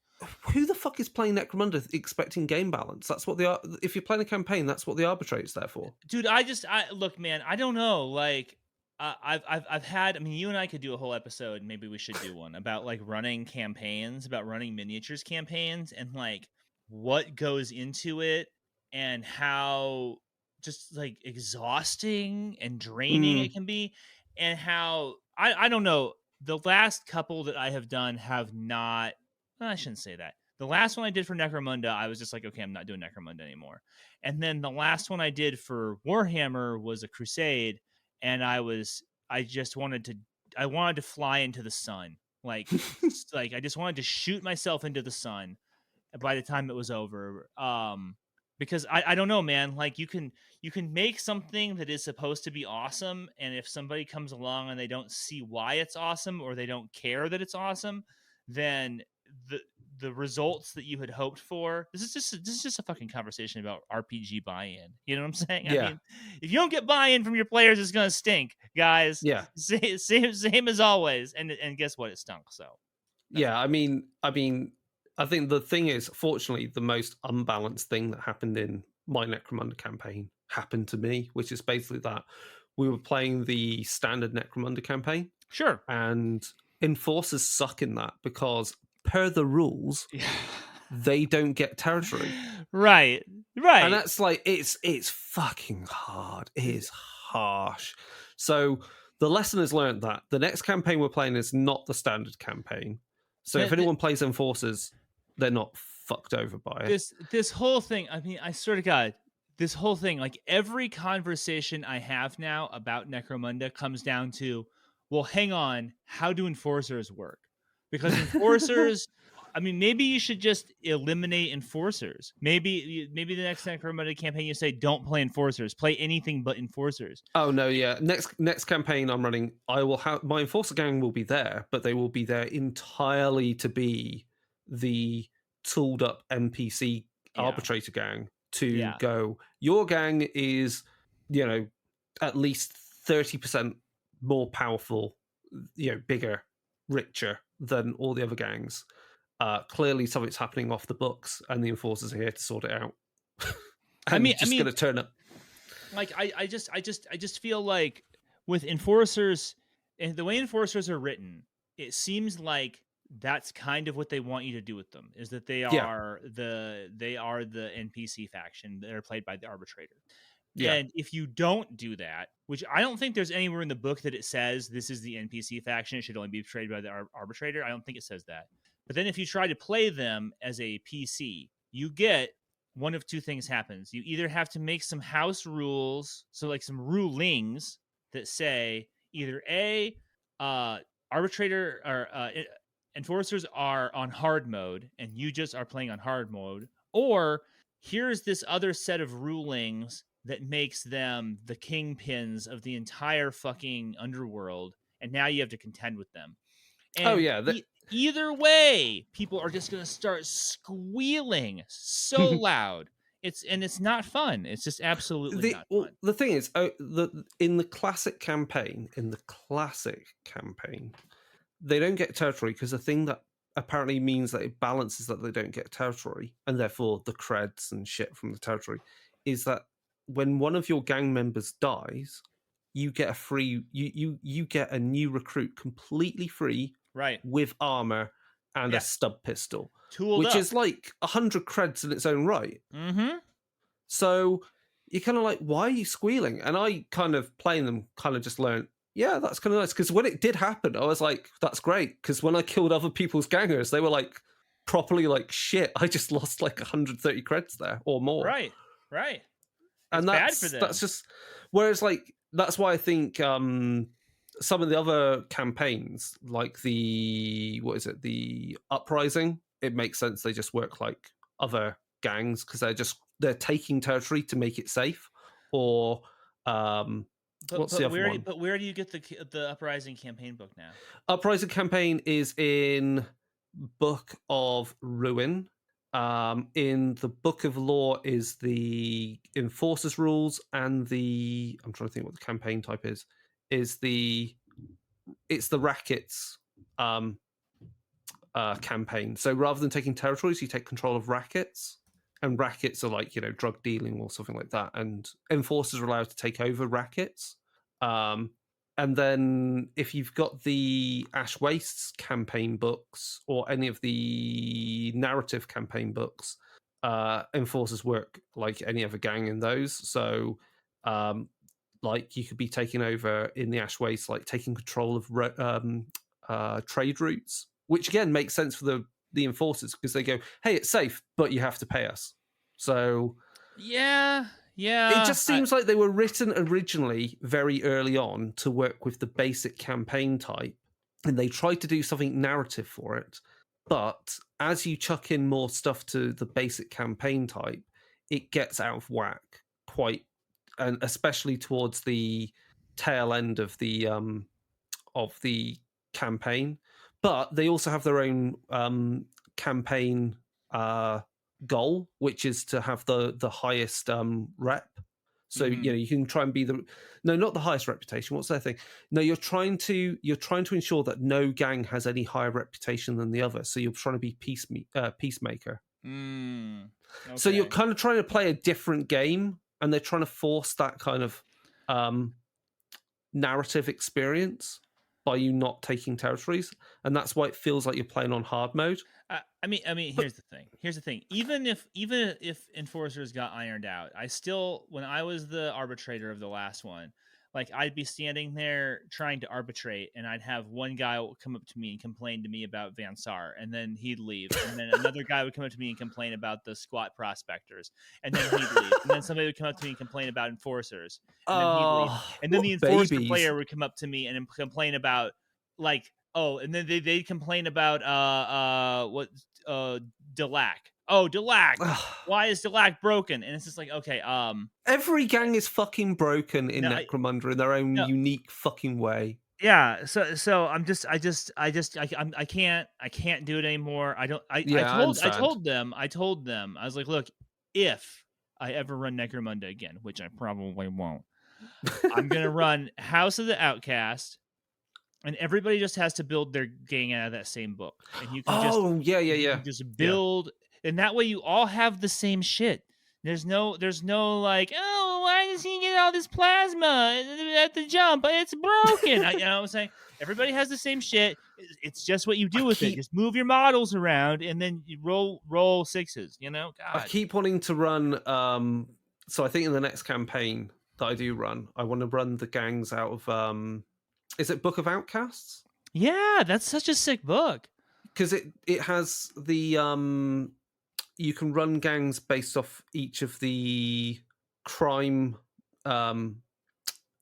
Who the fuck is playing Necromunda expecting game balance? That's what if you're playing a campaign, that's what the arbitrator's there for. Dude, I look, man, I don't know. Like, I've had. I mean, you and I could do a whole episode. Maybe we should do one about like running campaigns, about running miniatures campaigns, and like what goes into it, and how just like exhausting and draining it can be, and how I don't know. The last couple that I have done have not. I shouldn't say that. The last one I did for Necromunda, I was just like, okay, I'm not doing Necromunda anymore. And then the last one I did for Warhammer was a crusade, and I just wanted to fly into the sun. Like like I just wanted to shoot myself into the sun by the time it was over. Because I don't know, man. Like you can make something that is supposed to be awesome, and if somebody comes along and they don't see why it's awesome or they don't care that it's awesome, then the results that you had hoped for. This is just a fucking conversation about RPG buy-in. You know what I'm saying? Yeah. I mean, if you don't get buy-in from your players, it's gonna stink, guys. Yeah. Same as always. And guess what? It stunk. So yeah, I mean, I think the thing is, fortunately, the most unbalanced thing that happened in my Necromunda campaign happened to me, which is basically that we were playing the standard Necromunda campaign, sure. and enforcers suck in that because per the rules, Yeah. they don't get territory. Right. And that's like it's fucking hard. It is harsh. So the lesson is learned that the next campaign we're playing is not the standard campaign. So if anyone plays enforcers, they're not fucked over by it. This whole thing, I mean, I swear to God, this whole thing, like every conversation I have now about Necromunda comes down to, well, hang on, how do enforcers work? Because enforcers, I mean, maybe you should just eliminate enforcers. Maybe the next Necromunda campaign you say, don't play enforcers, play anything but enforcers. Oh no, yeah. Next campaign I'm running, I will have my enforcer gang will be there, but they will be there entirely to be the tooled up NPC arbitrator gang to go. Your gang is, at least 30% more powerful, bigger, richer than all the other gangs. Clearly something's happening off the books, and the enforcers are here to sort it out. Going to turn up. Like I just feel like with enforcers and the way enforcers are written, it seems like that's kind of what they want you to do with them, is that they are the NPC faction that are played by the arbitrator. Yeah. And if you don't do that, which I don't think there's anywhere in the book that it says this is the NPC faction, it should only be portrayed by the arbitrator. I don't think it says that. But then if you try to play them as a PC, you get one of two things happens. You either have to make some house rules, so like some rulings that say either A, arbitrator or enforcers are on hard mode and you just are playing on hard mode, or here's this other set of rulings that makes them the kingpins of the entire fucking underworld, and now you have to contend with them. And either way, people are just going to start squealing so loud. It's not fun. It's just absolutely not fun. The thing is, in the classic campaign, they don't get territory because the thing that apparently means that it balances that they don't get territory, and therefore the creds and shit from the territory, is that when one of your gang members dies, you get a free you get a new recruit completely free, right, with armor and a stub pistol, tooled which up. is like 100 creds in its own right. Mm-hmm. So you're kind of like, why are you squealing? And I kind of playing them, kind of just learned, yeah, that's kind of nice. Because when it did happen, I was like, that's great. Because when I killed other people's gangers, they were like properly like shit. I just lost like 130 creds there or more. Right. It's And bad for that's them. just, whereas like that's why I think some of the other campaigns, like the the Uprising, it makes sense they just work like other gangs because they're taking territory to make it safe. Or what's the other one? But where do you get the Uprising campaign book now? Uprising campaign is in Book of Ruin. In the Book of Lore is the Enforcers rules, and I'm trying to think what the campaign type is. It's the rackets campaign. So rather than taking territories, you take control of rackets, and rackets are like drug dealing or something like that. And enforcers are allowed to take over rackets. And then if you've got the Ash Wastes campaign books or any of the narrative campaign books, enforcers work like any other gang in those. So like you could be taking over in the Ash Wastes, like taking control of trade routes, which again makes sense for the enforcers because they go, hey, it's safe, but you have to pay us. So yeah, it just seems like they were written originally very early on to work with the basic campaign type, and they tried to do something narrative for it. But as you chuck in more stuff to the basic campaign type, it gets out of whack quite, and especially towards the tail end of the campaign. But they also have their own campaign goal, which is to have the highest rep. So you can try and be not the highest reputation. What's their thing? No, you're trying to ensure that no gang has any higher reputation than the other. So you're trying to be peacemaker. Okay. So you're kind of trying to play a different game, and they're trying to force that kind of narrative experience by you not taking territories, and that's why it feels like you're playing on hard mode. I mean, here's the thing. Even if enforcers got ironed out, I still, when I was the arbitrator of the last one, like I'd be standing there trying to arbitrate, and I'd have one guy come up to me and complain to me about Van Sar, and then he'd leave, and then another guy would come up to me and complain about the squat prospectors, and then he'd leave, and then somebody would come up to me and complain about enforcers, and then he'd leave, and then the enforcer player would come up to me and complain about like. Oh, and then they complain about Delac. Oh, Delac. Why is Delac broken? And it's just like, okay, every gang is fucking broken in Necromunda in their own unique fucking way. Yeah, so I can't do it anymore. I told them, I was like, look, if I ever run Necromunda again, which I probably won't, I'm gonna run House of the Outcast. And everybody just has to build their gang out of that same book. And you can just build, and that way you all have the same shit. There's no like, oh, why does he get all this plasma at the jump? It's broken. You know what I'm saying? Everybody has the same shit. It's just what you do with it. Just move your models around and then you roll sixes, God. I keep wanting to run, so I think in the next campaign that I do run, I want to run the gangs out of is it Book of Outcasts? Yeah, that's such a sick book. Because it has the you can run gangs based off each of the crime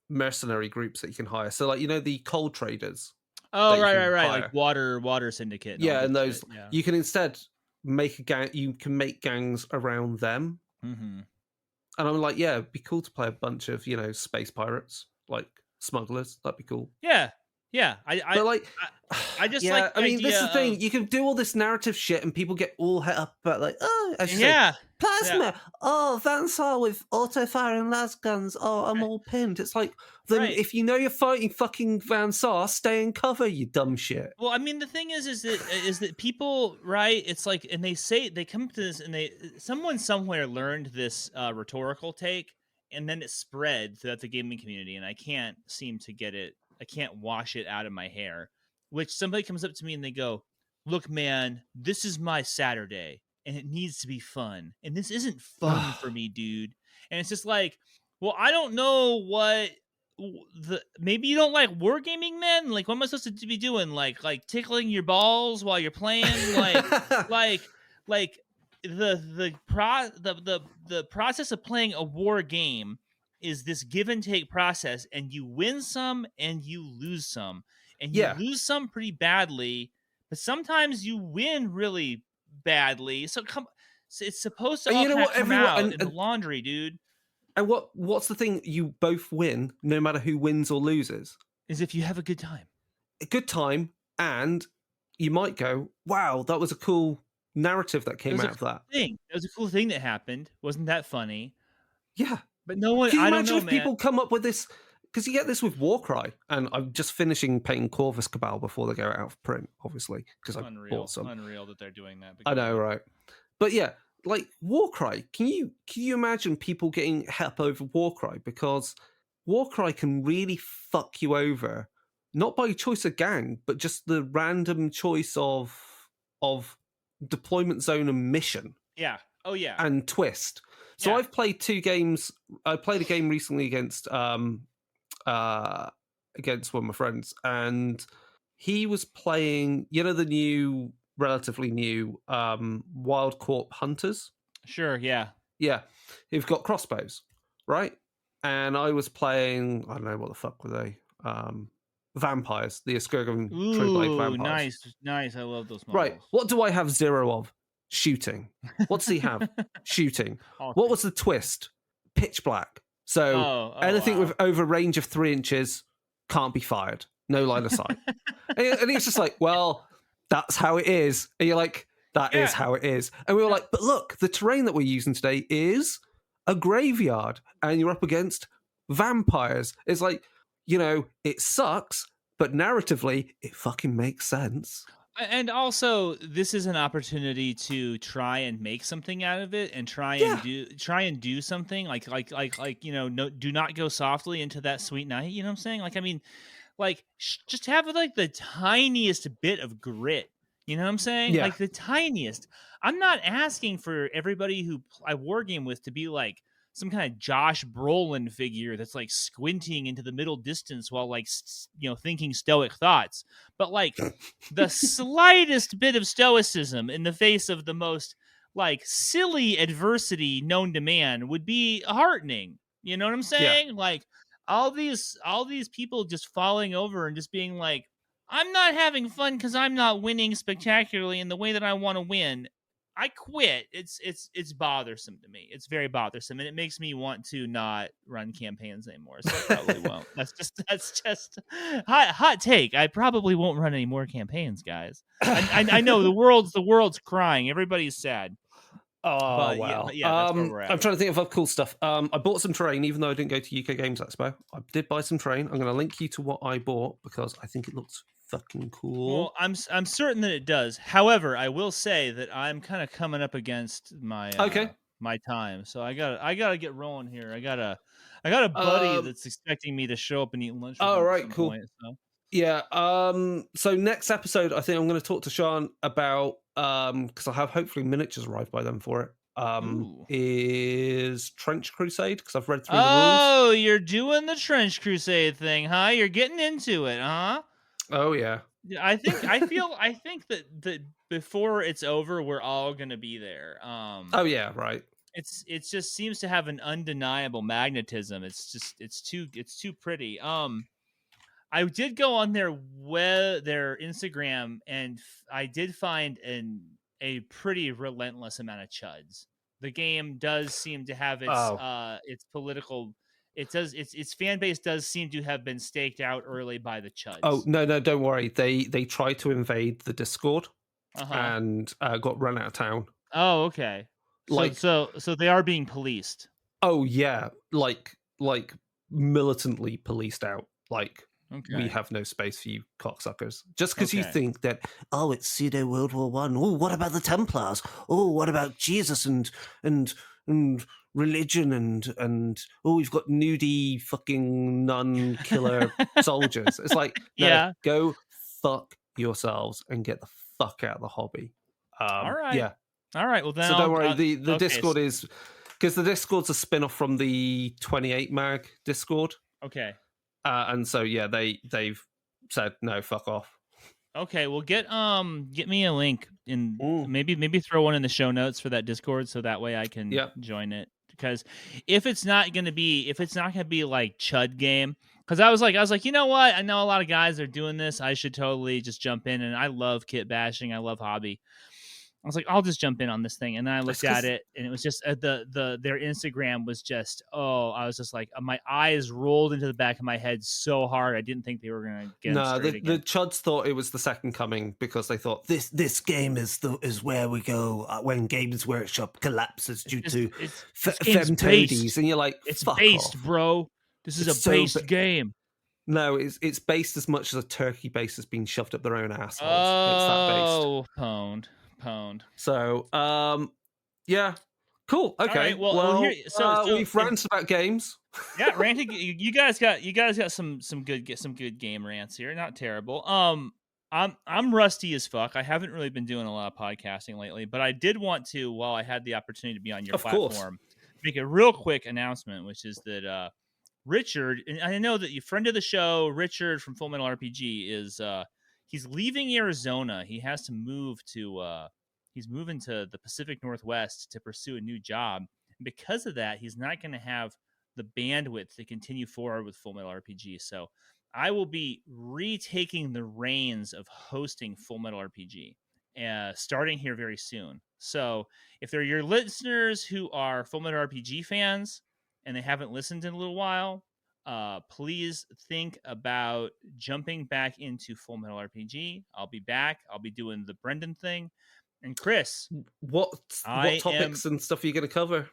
mercenary groups that you can hire. So like the coal traders. Oh, right. Like water syndicate. Yeah, and those you can instead make a gang. You can make gangs around them. Mm-hmm. And I'm like, yeah, it'd be cool to play a bunch of space pirates, like smugglers. That'd be cool. Yeah. I just like. I mean, this is the thing. You can do all this narrative shit, and people get all het up about like, oh, plasma. Yeah. Oh, Van Sar with auto firing las guns. Oh, I'm all pinned. It's like, then if you know you're fighting fucking Van Sar, stay in cover, you dumb shit. Well, I mean, the thing is that people, right? It's like, and they come to this, and someone somewhere learned this rhetorical take, and then it spread throughout the gaming community, and I can't seem to get it. I can't wash it out of my hair, which somebody comes up to me and they go, look, man, this is my Saturday and it needs to be fun. And this isn't fun for me, dude. And it's just like, well, I don't know what maybe you don't like wargaming, then? Like, what am I supposed to be doing? Like tickling your balls while you're playing? Like like the process of playing a war game is this give and take process, and you win some and you lose some, and you Yeah. lose some pretty badly, but sometimes you win really badly. So it's supposed to And all you know kind of what? come Everyone out in the laundry, dude. and what's the thing? You both win, no matter who wins or loses. Is if you have a good time. A good time, and you might go, "Wow, that was a cool narrative that It came was a out of cool that." thing. It was a cool thing that happened. Wasn't that funny? Yeah. But no one. Can you I don't imagine know, if man. people come up with this? Because you get this with Warcry, and I'm just finishing painting Corvus Cabal before they go out of print, obviously, because I bought some. Unreal that they're doing that. I know, right? But yeah, like Warcry. Can you imagine people getting hep over Warcry? Because Warcry can really fuck you over, not by choice of gang, but just the random choice of deployment zone and mission Yeah. Oh yeah. and twist. So Yeah. I've played 2 games. I played a game recently against one of my friends, and he was playing, the relatively new Wild Corp Hunters. Sure. Yeah. Yeah, who've got crossbows, right? And I was playing, I don't know what the fuck were they? Vampires, the Eskurgan True Blade vampires. Nice. I love those models. Right. What do I have 0 of? Shooting. What does he have? Shooting. What was the twist? Pitch black. So anything with over range of 3 inches can't be fired. No line of sight. and he's just like, well, that's how it is. And you're like, that is how it is. And we were like, but look, the terrain that we're using today is a graveyard, and you're up against vampires. It's like, it sucks, but narratively, it fucking makes sense. And also, this is an opportunity to try and make something out of it, and try and do something like no, do not go softly into that sweet night. You know what I'm saying? Like, I mean, like just have like the tiniest bit of grit. You know what I'm saying? Yeah. Like the tiniest. I'm not asking for everybody who I wargame with to be like some kind of Josh Brolin figure that's like squinting into the middle distance while like thinking stoic thoughts, but like the slightest bit of stoicism in the face of the most like silly adversity known to man would be heartening. You know what I'm saying? Like all these people just falling over and just being like, I'm not having fun because I'm not winning spectacularly in the way that I want to win. I quit. It's bothersome to me. It's very bothersome, and it makes me want to not run campaigns anymore. So I probably won't. That's just hot take. I probably won't run any more campaigns, guys. I know the world's crying. Everybody's sad. Oh, but, wow. Yeah, that's where we're at. I'm trying to think of cool stuff. I bought some terrain, even though I didn't go to UK Games Expo. I did buy some terrain. I'm going to link you to what I bought because I think it looks fucking cool. Well, I'm certain that it does. However, I will say that I'm kind of coming up against my my time, so I gotta get rolling here. I got a buddy that's expecting me to show up and eat lunch. Oh, right, at some cool. Point, so. Yeah. So next episode, I think I'm going to talk to Sean about because I'll have hopefully miniatures arrive by then for it. Is Trench Crusade, because I've read through the rules. Oh, you're doing the Trench Crusade thing, huh? You're getting into it, huh? Oh yeah. I think that before it's over, we're all gonna be there. Oh yeah, right. It just seems to have an undeniable magnetism. It's too pretty. I did go on their Instagram, and I did find a pretty relentless amount of chuds. The game does seem to have its political. Its fan base does seem to have been staked out early by the chuds. Oh no, don't worry. They tried to invade the Discord and got run out of town. Oh, okay. So they are being policed. Oh yeah, like militantly policed out. Like, we have no space for you cocksuckers. Just because you think that, it's pseudo World War One. Oh, what about the Templars? Oh, what about Jesus and religion and we've got nudie fucking nun killer soldiers. It's like, no, go fuck yourselves and get the fuck out of the hobby. All right. Yeah. All right. Well, then don't worry. The Discord is because the Discord's a spin-off from the 28 mag Discord. Okay. And so yeah, they've said no, fuck off. Okay, well get me a link and Ooh. maybe throw one in the show notes for that Discord so that way I can Yep. join it. Because if it's not gonna be like Chud game, because I was like, you know what? I know a lot of guys are doing this. I should totally just jump in, and I love kit bashing. I love hobby. I was like, I'll just jump in on this thing, and then I looked at it, and it was just their Instagram was just I was just like, my eyes rolled into the back of my head so hard. I didn't think they were gonna get them straight again. The Chuds thought it was the second coming because they thought this game is where we go when Games Workshop collapses due to femtoadies, and you're like, it's fuck based, off. Bro. This is a based game. No, it's based as much as a turkey base has been shoved up their own assholes. Oh, it's that based. Pwned. So, yeah, cool. Okay, right, well so we've ranted about games. Yeah, ranting. You guys got some good game rants here. Not terrible. I'm rusty as fuck. I haven't really been doing a lot of podcasting lately, but I did want to, while I had the opportunity to be on your platform, make a real quick announcement, which is that Richard, and I know that you friend of the show, Richard from Full Metal RPG, is he's leaving Arizona. He has to move to he's moving to the Pacific Northwest to pursue a new job. And because of that, he's not going to have the bandwidth to continue forward with Full Metal RPG. So I will be retaking the reins of hosting Full Metal RPG, starting here very soon. So if they're your listeners who are Full Metal RPG fans and they haven't listened in a little while, please think about jumping back into Full Metal RPG. I'll be back. I'll be doing the Brendan thing. And Chris, what topics and stuff are you going to cover?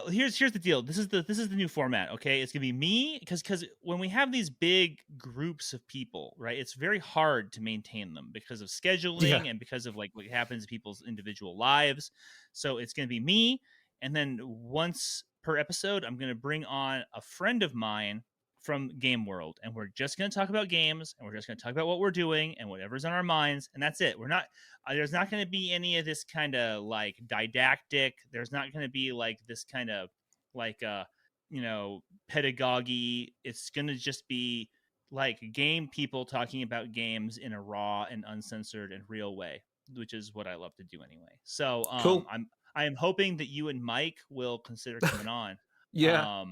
Here's the deal. This is the new format. Okay, it's gonna be me because when we have these big groups of people, right, it's very hard to maintain them because of scheduling and because of like what happens in people's individual lives. So it's gonna be me, and then once per episode, I'm gonna bring on a friend of mine from Game World, and we're just going to talk about games, and we're just going to talk about what we're doing and whatever's on our minds, and that's it. We're not there's not going to be any of this kind of like didactic. There's not going to be like this kind of like pedagogy. It's going to just be like game people talking about games in a raw and uncensored and real way, which is what I love to do anyway. So cool. I am hoping that you and Mike will consider coming on. Yeah.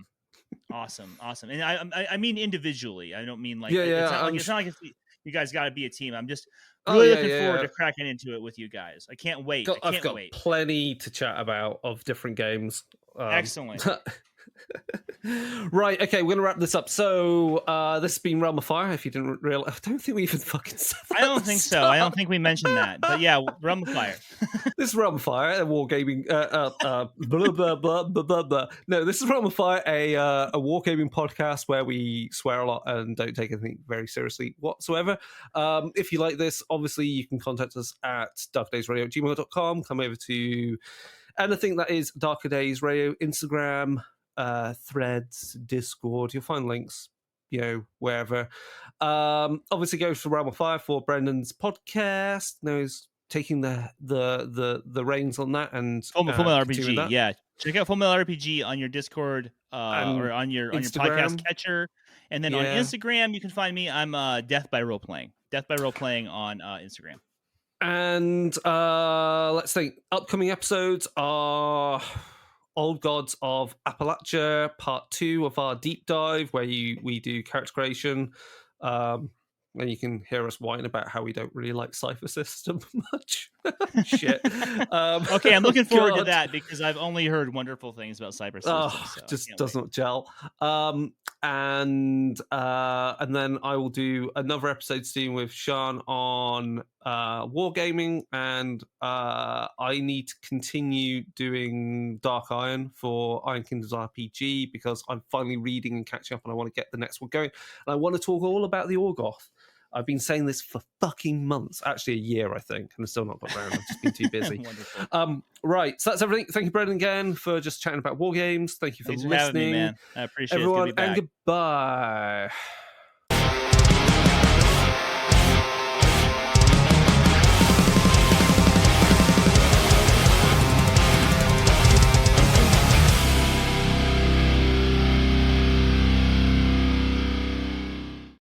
Awesome. And I mean individually. I don't mean like it's not like you guys got to be a team. I'm just really looking forward to cracking into it with you guys. I can't wait. I've got plenty to chat about of different games. Excellent. Right, okay, we're gonna wrap this up. So this has been Realm of Fire. If you didn't realize, I don't think we even fucking said that. I don't think so. I don't think we mentioned that. But yeah, Realm of Fire. This is Realm of Fire, a wargaming blah blah blah blah blah. No, this is Realm of Fire, a wargaming podcast where we swear a lot and don't take anything very seriously whatsoever. If you like this, obviously you can contact us at darkerdaysradio@gmail.com. Come over to anything that is Darker Days Radio, Instagram, Threads, Discord. You'll find links, wherever. Obviously, go for Realm of Fire for Brendan's podcast. He's taking the reins on that and Full Metal RPG. Yeah, check out Full Metal RPG on your Discord or on your podcast catcher, and then on Instagram you can find me. I'm Death by Role Playing. Death by Role Playing on Instagram. And let's think. Upcoming episodes are Old Gods of Appalachia, part 2 of our deep dive, where we do character creation. And you can hear us whine about how we don't really like Cypher System much. Shit. Okay, I'm looking forward to that because I've only heard wonderful things about Cypher System. So just does not gel. And then I will do another episode soon with Sean on wargaming, and I need to continue doing Dark Iron for Iron Kingdoms RPG because I'm finally reading and catching up, and I want to get the next one going. And I want to talk all about the Orgoth. I've been saying this for fucking months, actually a year, I think, and I've still not got around. I've just been too busy. Right, so that's everything. Thank you, Brendan, again, for just chatting about war games. Thank you for listening. Having me, man. I appreciate everyone, it. It's good to be back. And goodbye.